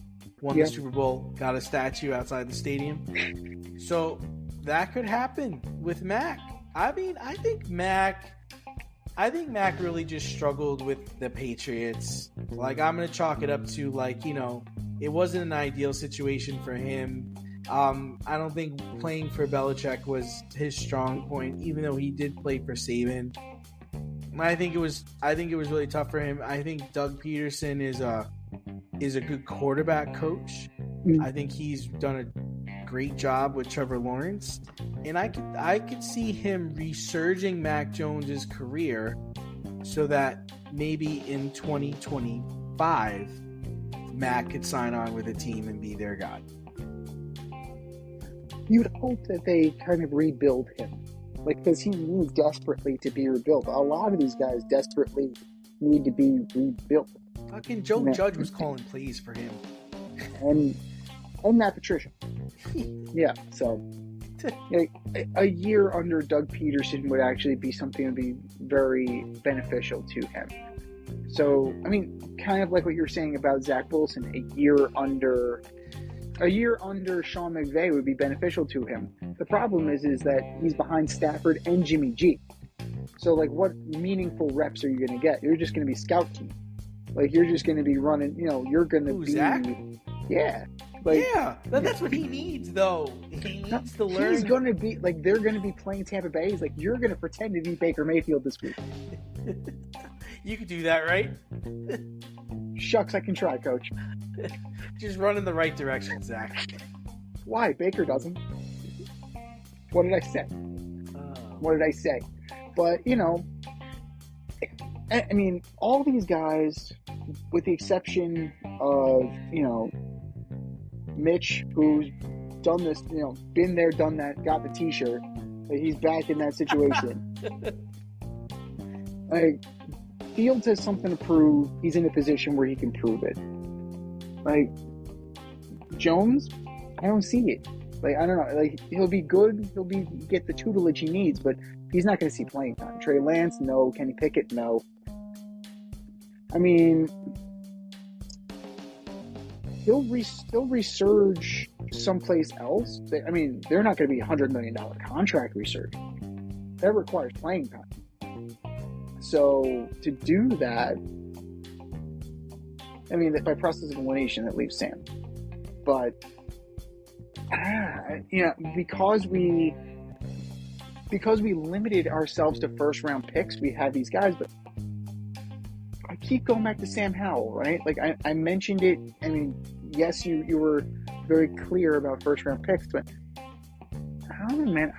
Won the Super Bowl. Got a statue outside the stadium. So that could happen with Mac. I mean, I think Mac really just struggled with the Patriots. Like, I'm going to chalk it up to, it wasn't an ideal situation for him. I don't think playing for Belichick was his strong point, even though he did play for Saban. I think it was really tough for him. I think Doug Peterson is a good quarterback coach. I think he's done a great job with Trevor Lawrence, and I could see him resurging Mac Jones's career so that maybe in 2025 Mac could sign on with a team and be their guy. You'd hope that they kind of rebuild him, because he needs desperately to be rebuilt. A lot of these guys desperately need to be rebuilt. Fucking Joe Judge was calling plays for him, and Matt Patricia. Yeah, so a year under Doug Peterson would actually be something that would be very beneficial to him. So, I mean, kind of like what you were saying about Zach Wilson, a year under Sean McVay would be beneficial to him. The problem is that he's behind Stafford and Jimmy G. So, what meaningful reps are you going to get? You're just going to be scout team. You're just going to be running, you're going to be... Zach? Yeah. That's what he needs, though. He needs to learn. He's going to be, they're going to be playing Tampa Bay. He's you're going to pretend to be Baker Mayfield this week. You could do that, right? Shucks, I can try, Coach. Just run in the right direction, Zach. Why? Baker doesn't. What did I say? What did I say? But, I mean, all these guys, with the exception of, Mitch, who's done this, been there, done that, got the t-shirt, he's back in that situation. Fields has something to prove. He's in a position where he can prove it. Jones, I don't see it. I don't know. He'll be good. He'll get the tutelage he needs, but he's not going to see playing time. Trey Lance, no. Kenny Pickett, no. I mean, he'll resurge someplace else. I mean, they're not going to be $100 million contract resurge. That requires playing time. So to do that, I mean, by process of elimination, that leaves Sam. But because we limited ourselves to first round picks, we had these guys. But I keep going back to Sam Howell, right? I mentioned it. I mean, yes, you were very clear about first round picks, but I don't know, man.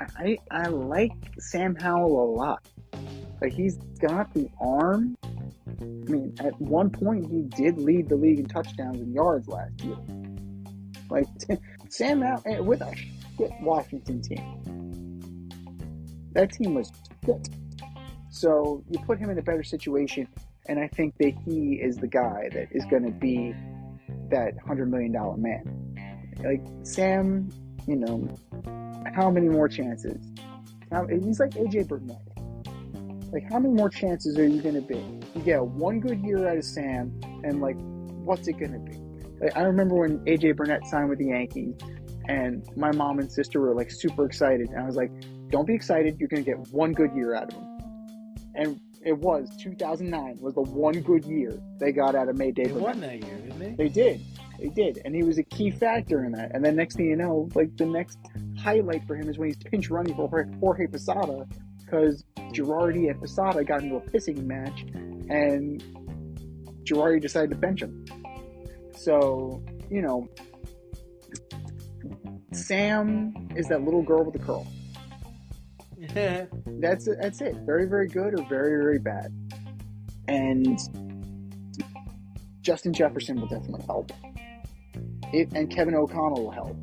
I like Sam Howell a lot. He's got the arm. I mean, at one point, he did lead the league in touchdowns and yards last year. Sam Howell with a shit Washington team. That team was shit. So you put him in a better situation, and I think that he is the guy that is going to be that $100 million man. Sam, how many more chances? He's like AJ Burnett. How many more chances are you going to be? You get one good year out of Sam, and what's it going to be? I remember when AJ Burnett signed with the Yankees, and my mom and sister were super excited, and I was like, "Don't be excited. You're going to get one good year out of him." And it was 2009 was the one good year they got out of Mayday Burnett. They won that year, didn't they? They did, and he was a key factor in that. And then next thing you know, the next highlight for him is when he's pinch running for Jorge Posada, because Girardi and Posada got into a pissing match, and Girardi decided to bench him. So, Sam is that little girl with the curl. That's it. Very, very good or very, very bad. And Justin Jefferson will definitely help. And Kevin O'Connell will help.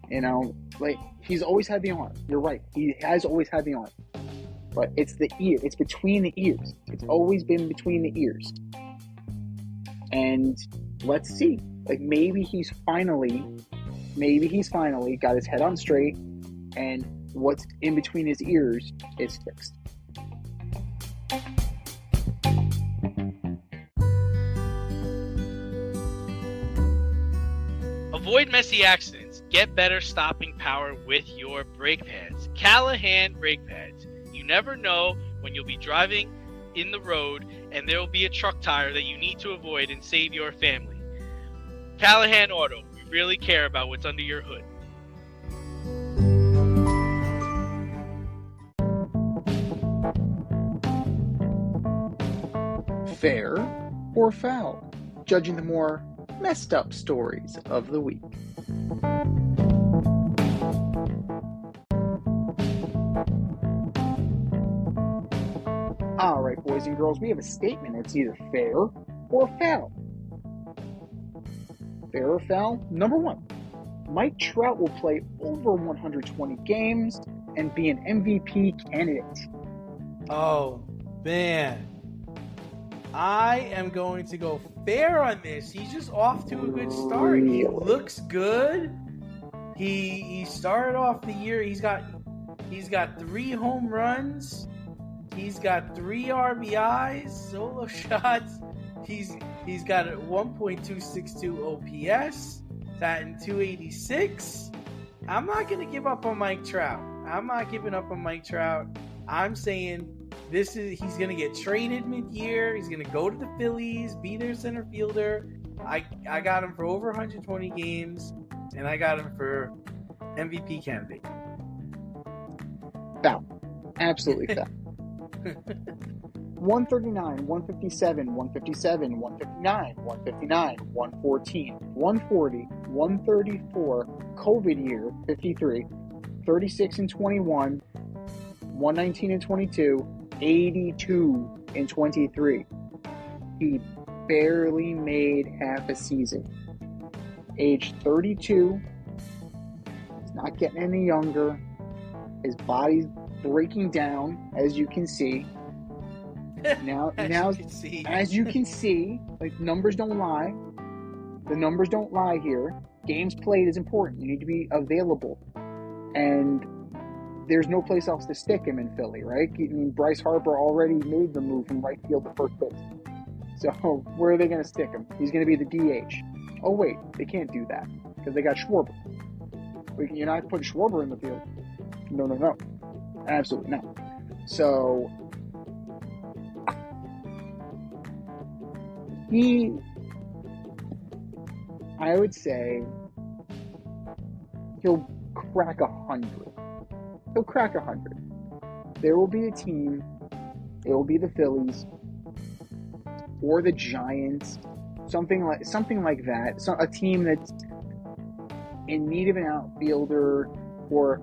You know, like, he's always had the arm. You're right. He has always had the arm. But it's the ear. It's between the ears. It's always been between the ears. And let's see. Like, maybe he's finally got his head on straight, and what's in between his ears is fixed. Avoid messy accidents. Get better stopping power with your brake pads. Callahan brake pads. You never know when you'll be driving in the road and there will be a truck tire that you need to avoid and save your family. Callahan Auto. We really care about what's under your hood. Fair or foul? Judging the more messed up stories of the week. All right, boys and girls, we have a statement. It's either fair or foul. Fair or foul? Number one, Mike Trout will play over 120 games and be an MVP candidate. Oh, man. I am going to go fair on this. He's just off to a good start. He looks good. He started off the year. He's got 3 home runs. He's got 3 RBIs, solo shots. He's got a 1.262 OPS, batting 286. I'm not going to give up on Mike Trout. I'm not giving up on Mike Trout. I'm saying he's going to get traded mid-year. He's going to go to the Phillies, be their center fielder. I got him for over 120 games, and I got him for MVP candidate. Foul. Absolutely foul. 139, 157, 157, 159, 159, 114, 140, 134, COVID year, 53, 36 and 21, 119 and 22, 82 and 23. He barely made half a season. Age 32. He's not getting any younger. His body's breaking down, as you can see. As you can see, like, numbers don't lie. The numbers don't lie here. Games played is important. You need to be available. And there's no place else to stick him in Philly, right? I mean, Bryce Harper already made the move from right field to first base. So where are they going to stick him? He's going to be the DH. Oh, wait, they can't do that because they got Schwarber. You're not putting Schwarber in the field. No. Absolutely not. So I would say he'll crack 100. He'll crack 100. There will be a team. It will be the Phillies or the Giants, something like that. So a team that's in need of an outfielder, or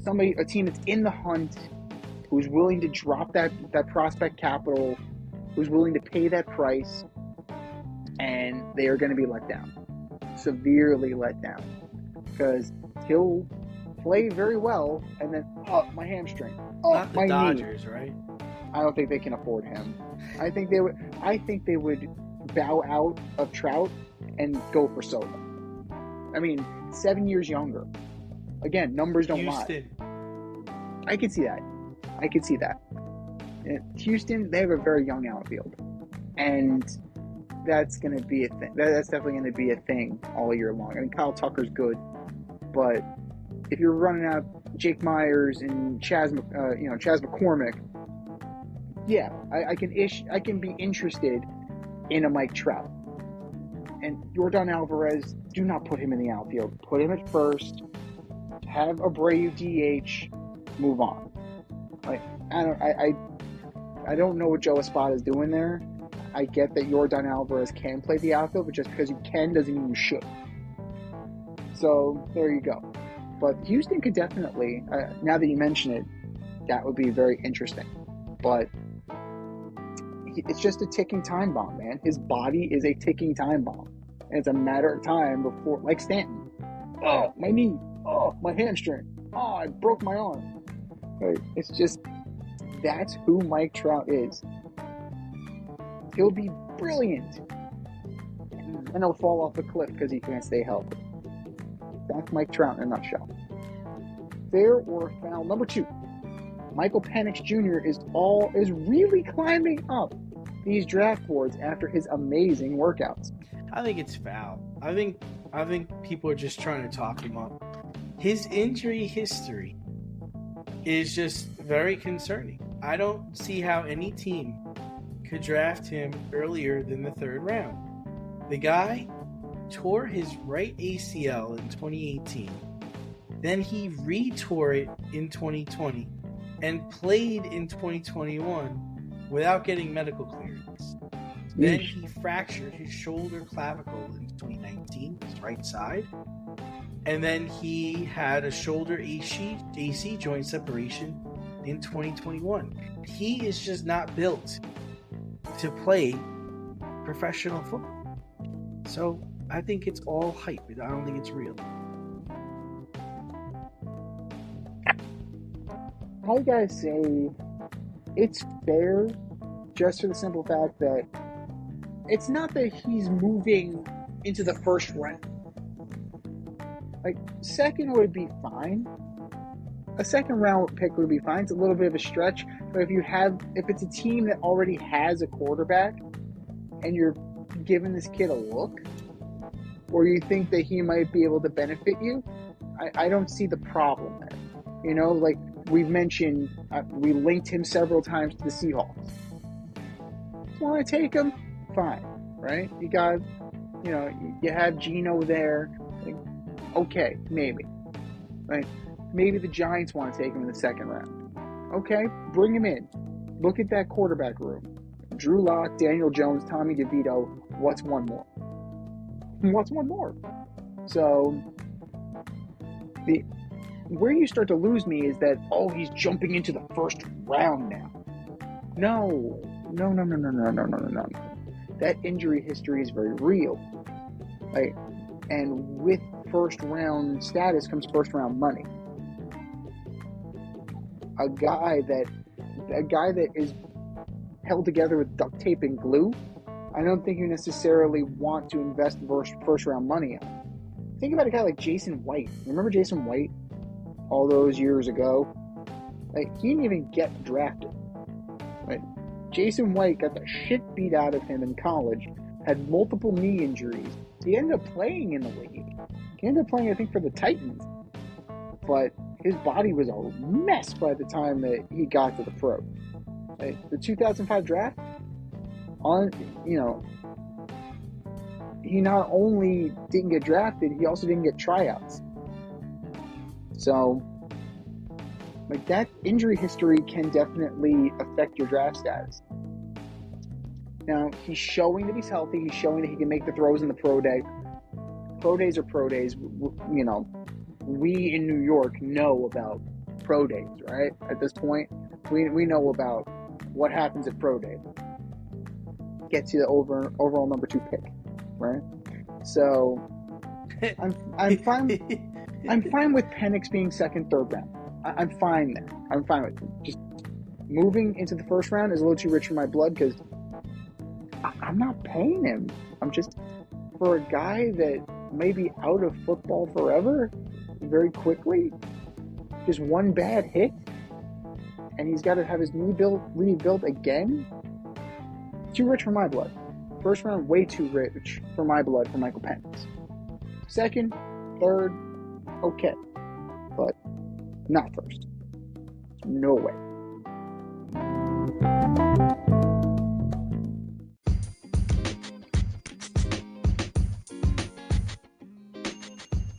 a team that's in the hunt, who's willing to drop that prospect capital, who's willing to pay that price, and they are going to be let down, severely let down, because he'll play very well, and then my hamstring, not the my Dodgers, knee. right? I don't think they can afford him. I think they would bow out of Trout and go for Soto. I mean, 7 years younger. Again, numbers don't lie. I can see that. Houston, they have a very young outfield, and that's going to be a thing. That's definitely going to be a thing all year long. I mean, Kyle Tucker's good, but if you're running out Jake Myers and Chas McCormick, yeah, I can be interested in a Mike Trout. And Yordan Alvarez, do not put him in the outfield. Put him at first. Have Abreu DH. Move on. Like, I don't know what Joe Espada is doing there. I get that Yordan Alvarez can play the outfield, but just because you can doesn't mean you should. So there you go. But Houston could definitely, now that you mention it, that would be very interesting. But it's just a ticking time bomb, man. His body is a ticking time bomb. And it's a matter of time before, like Stanton. Oh, my knee. Oh, my hamstring. Oh, I broke my arm. Right? It's just, that's who Mike Trout is. He'll be brilliant. And he'll fall off a cliff because he can't stay healthy. That's Mike Trout in a nutshell. Fair or foul? Number 2. Michael Penix Jr. is really climbing up these draft boards after his amazing workouts. I think it's foul. I think people are just trying to talk him up. His injury history is just very concerning. I don't see how any team could draft him earlier than the 3rd round. The guy tore his right ACL in 2018. Then he re-tore it in 2020 and played in 2021 without getting medical clearance. Then he fractured his shoulder clavicle in 2019, his right side. And then he had a shoulder AC joint separation in 2021. He is just not built to play professional football. So I think it's all hype. I don't think it's real. I gotta say, it's fair just for the simple fact that it's not that he's moving into the 1st round. Like, 2nd would be fine. A 2nd round pick would be fine. It's a little bit of a stretch, but if it's a team that already has a quarterback and you're giving this kid a look, or you think that he might be able to benefit you, I don't see the problem there. You know, like we've mentioned, we linked him several times to the Seahawks. Want to take him? Fine, right? You got, you have Geno there. Like, okay, maybe, right? Maybe the Giants want to take him in the 2nd round. Okay, bring him in. Look at that quarterback room. Drew Lock, Daniel Jones, Tommy DeVito. What's one more? What's one more? So, where you start to lose me is that, he's jumping into the 1st round now. No. That injury history is very real. Right? And with 1st round status comes 1st round money. A guy that is held together with duct tape and glue, I don't think you necessarily want to invest 1st round money on. Think about a guy like Jason White. Remember Jason White? All those years ago? Like, he didn't even get drafted. Right? Jason White got the shit beat out of him in college, had multiple knee injuries. He ended up playing in the league. He ended up playing, I think, for the Titans. But his body was a mess by the time that he got to the pro. Right? The 2005 draft, he not only didn't get drafted, he also didn't get tryouts. So, like, that injury history can definitely affect your draft status. Now, he's showing that he's healthy. He's showing that he can make the throws in the pro day. Pro days are pro days. We in New York know about pro days, right? At this point, we know about what happens at pro day. Gets you the overall number 2 pick, right? So, I'm fine. I'm fine with Penix being 2nd, 3rd round. I'm fine there. I'm fine with it. Just moving into the 1st round is a little too rich for my blood because I'm not paying him. I'm just, for a guy that may be out of football forever, very quickly, just one bad hit, and he's got to have his knee rebuilt again. Too rich for my blood. 1st round, way too rich for my blood for Michael Penix. 2nd, 3rd, okay, but not 1st. No way.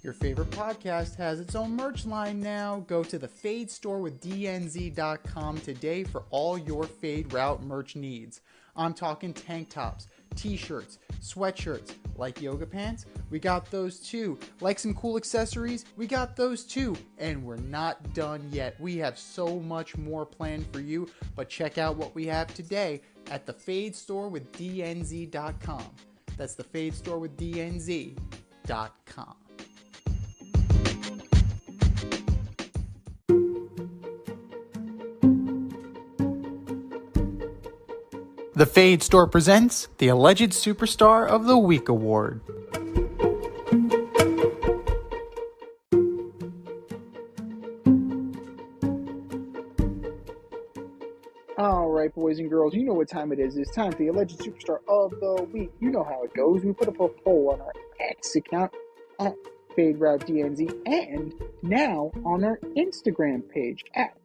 Your favorite podcast has its own merch line now. Go to the Fade store with DNZ.com today for all your Fade Route merch needs. I'm talking tank tops, t-shirts, sweatshirts, like yoga pants, we got those too. Like some cool accessories, we got those too. And we're not done yet. We have so much more planned for you, but check out what we have today at the Fade Store with DNZ.com. That's the Fade Store with DNZ.com. The Fade Store presents the Alleged Superstar of the Week Award. All right, boys and girls, you know what time it is. It's time for the Alleged Superstar of the Week. You know how it goes. We put up a poll on our X account at FadeRouteDNZ and now on our Instagram page at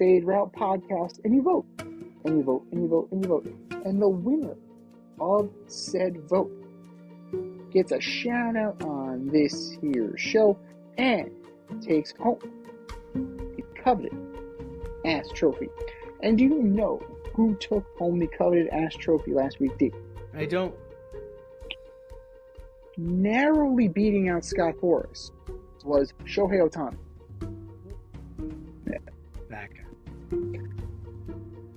FadeRoute Podcast. And you vote. And you vote, and you vote, and you vote. And the winner of said vote gets a shout out on this here show and takes home the coveted ass trophy. And do you know who took home the coveted ass trophy last week, D? I don't. Narrowly beating out Scott Boras was Shohei Ohtani. That guy.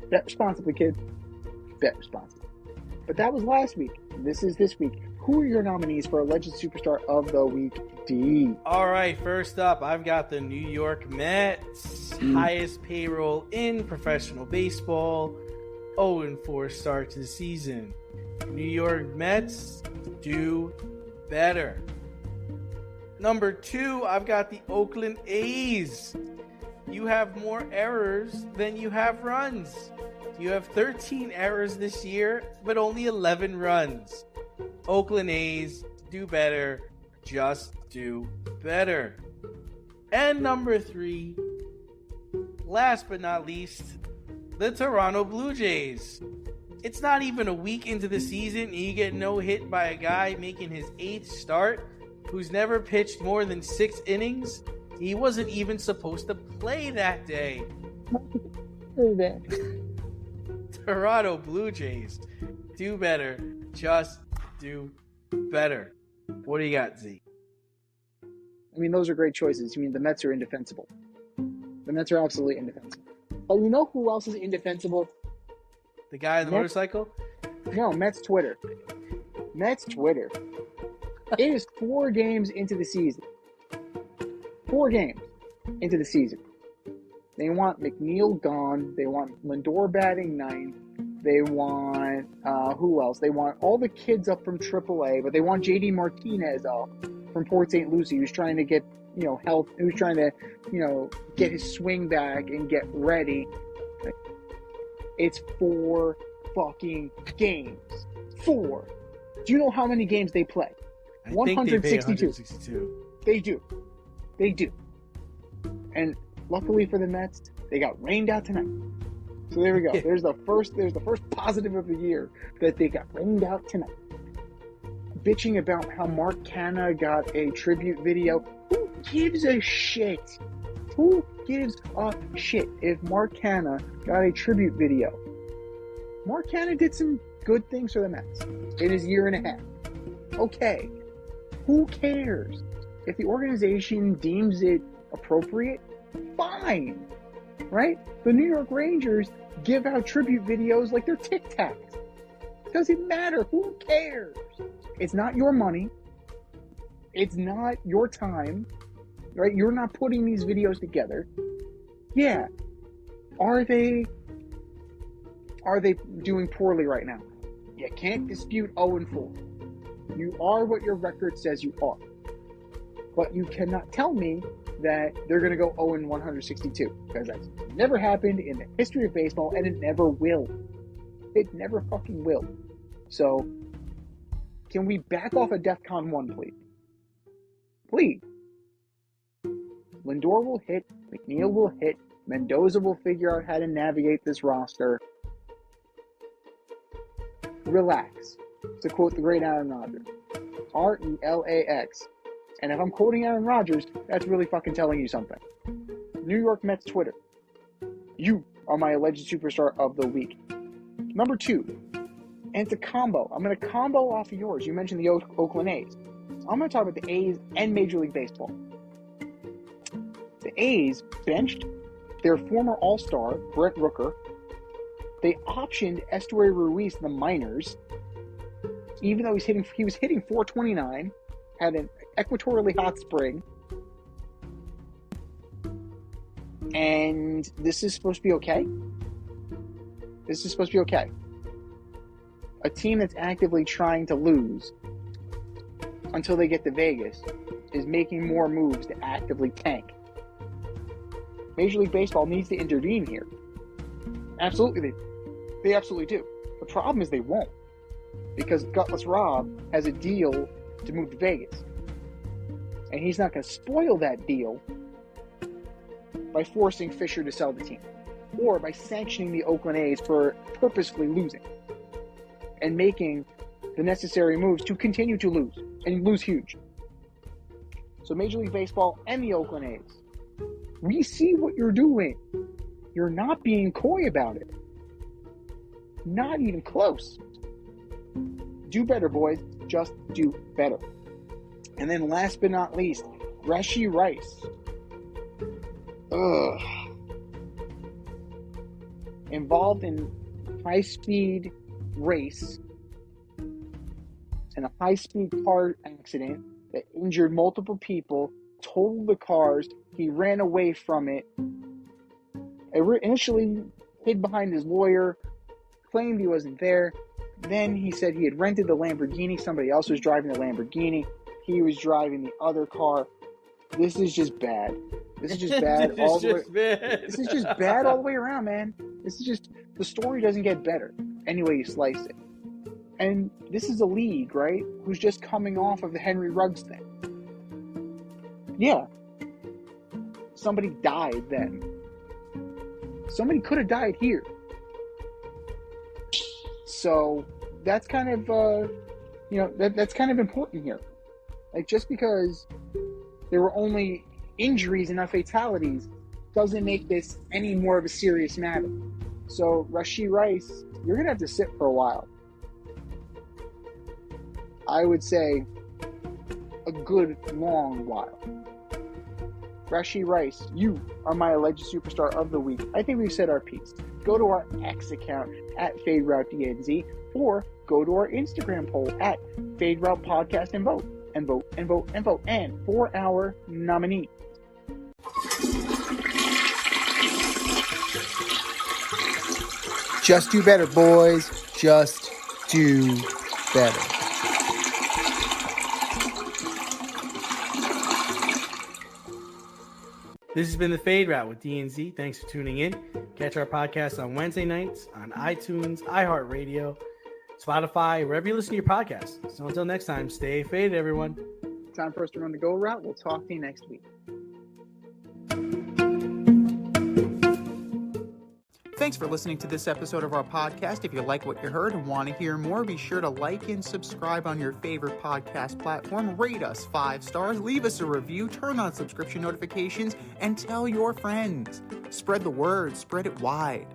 Bet responsibly, kid. Bet responsibly. But that was last week. This is this week. Who are your nominees for Alleged Superstar of the Week, D? All right, first up, I've got the New York Mets. Highest payroll in professional baseball. 0-4 start to the season. New York Mets, do better. Number 2, I've got the Oakland A's. You have more errors than you have runs. You have 13 errors this year, but only 11 runs. Oakland A's, do better. Just do better. And number 3, last but not least, the Toronto Blue Jays. It's not even a week into the season and you get no hit by a guy making his 8th start who's never pitched more than 6 innings. He wasn't even supposed to play that day. Toronto Blue Jays, do better. Just do better. What do you got, Z? I mean, those are great choices. I mean, the Mets are indefensible. The Mets are absolutely indefensible. But you know who else is indefensible? The guy on the motorcycle? No, Mets Twitter. Mets Twitter. It is 4 games into the season. 4 games into the season. They want McNeil gone. They want Lindor batting 9th. They want, who else? They want all the kids up from AAA, but they want JD Martinez up from Port St. Lucie, who's trying to get, health, who's trying to, get his swing back and get ready. It's 4 fucking games. 4. Do you know how many games they play? I think they pay 162. They do. They do. And luckily for the Mets, they got rained out tonight. So there we go. There's the first positive of the year that they got rained out tonight. Bitching about how Mark Canha got a tribute video. Who gives a shit? Who gives a shit if Mark Canha got a tribute video? Mark Canha did some good things for the Mets in his year and a half. Okay. Who cares? If the organization deems it appropriate, fine. Right? The New York Rangers give out tribute videos like they're Tic Tacs. Doesn't matter. Who cares? It's not your money. It's not your time. Right? You're not putting these videos together. Yeah. Are they doing poorly right now? You can't dispute 0-4. You are what your record says you are. But you cannot tell me that they're going to go 0-162, because that's never happened in the history of baseball, and it never will. It never fucking will. So, can we back off of DEFCON 1, please? Please. Lindor will hit, McNeil will hit, Mendoza will figure out how to navigate this roster. Relax. To quote the great Aaron Rodgers. RELAX. And if I'm quoting Aaron Rodgers, that's really fucking telling you something. New York Mets Twitter. You are my alleged superstar of the week. Number 2. And it's a combo. I'm going to combo off of yours. You mentioned the Oakland A's. I'm going to talk about the A's and Major League Baseball. The A's benched their former All-Star, Brent Rooker. They optioned Esteury Ruiz in the minors, even though he was hitting 429, had an equatorially hot spring. And this is supposed to be okay? This is supposed to be okay. A team that's actively trying to lose until they get to Vegas is making more moves to actively tank. Major League Baseball needs to intervene here. Absolutely, they absolutely do. The problem is they won't, because Gutless Rob has a deal to move to Vegas. And he's not going to spoil that deal by forcing Fisher to sell the team, or by sanctioning the Oakland A's for purposefully losing and making the necessary moves to continue to lose, and lose huge. So Major League Baseball and the Oakland A's, we see what you're doing. You're not being coy about it. Not even close. Do better, boys. Just do better. And then last but not least, Rashee Rice. Involved in high-speed race and a high-speed car accident that injured multiple people, totaled the cars. He ran away from it. Initially hid behind his lawyer, claimed he wasn't there. Then he said he had rented the Lamborghini. Somebody else was driving the Lamborghini. He was driving the other car. This is just bad. This is just bad all the way. This is just bad all the way around, man. This is just, the story doesn't get better any way you slice it. And this is a league, right, who's just coming off of the Henry Ruggs thing. Yeah. Somebody died then. Somebody could have died here. So that's kind of, that's kind of important here. Like, just because there were only injuries and not fatalities doesn't make this any more of a serious matter. So Rashee Rice, you're going to have to sit for a while. I would say a good long while. Rashee Rice, you are my alleged superstar of the week. I think we've said our piece. Go to our X account at FadeRouteDNZ, or go to our Instagram poll at FadeRoutePodcast and vote. And vote, and vote, and vote. And for our nominee. Just do better, boys. Just do better. This has been the Fade Route with DNZ. Thanks for tuning in. Catch our podcast on Wednesday nights on iTunes, iHeartRadio, Spotify, wherever you listen to your podcasts. So until next time, stay faded, everyone. Time for us to run the go route. We'll talk to you next week. Thanks for listening to this episode of our podcast. If you like what you heard and want to hear more, be sure to like and subscribe on your favorite podcast platform. Rate us 5 stars, leave us a review, turn on subscription notifications, and tell your friends. Spread the word, spread it wide.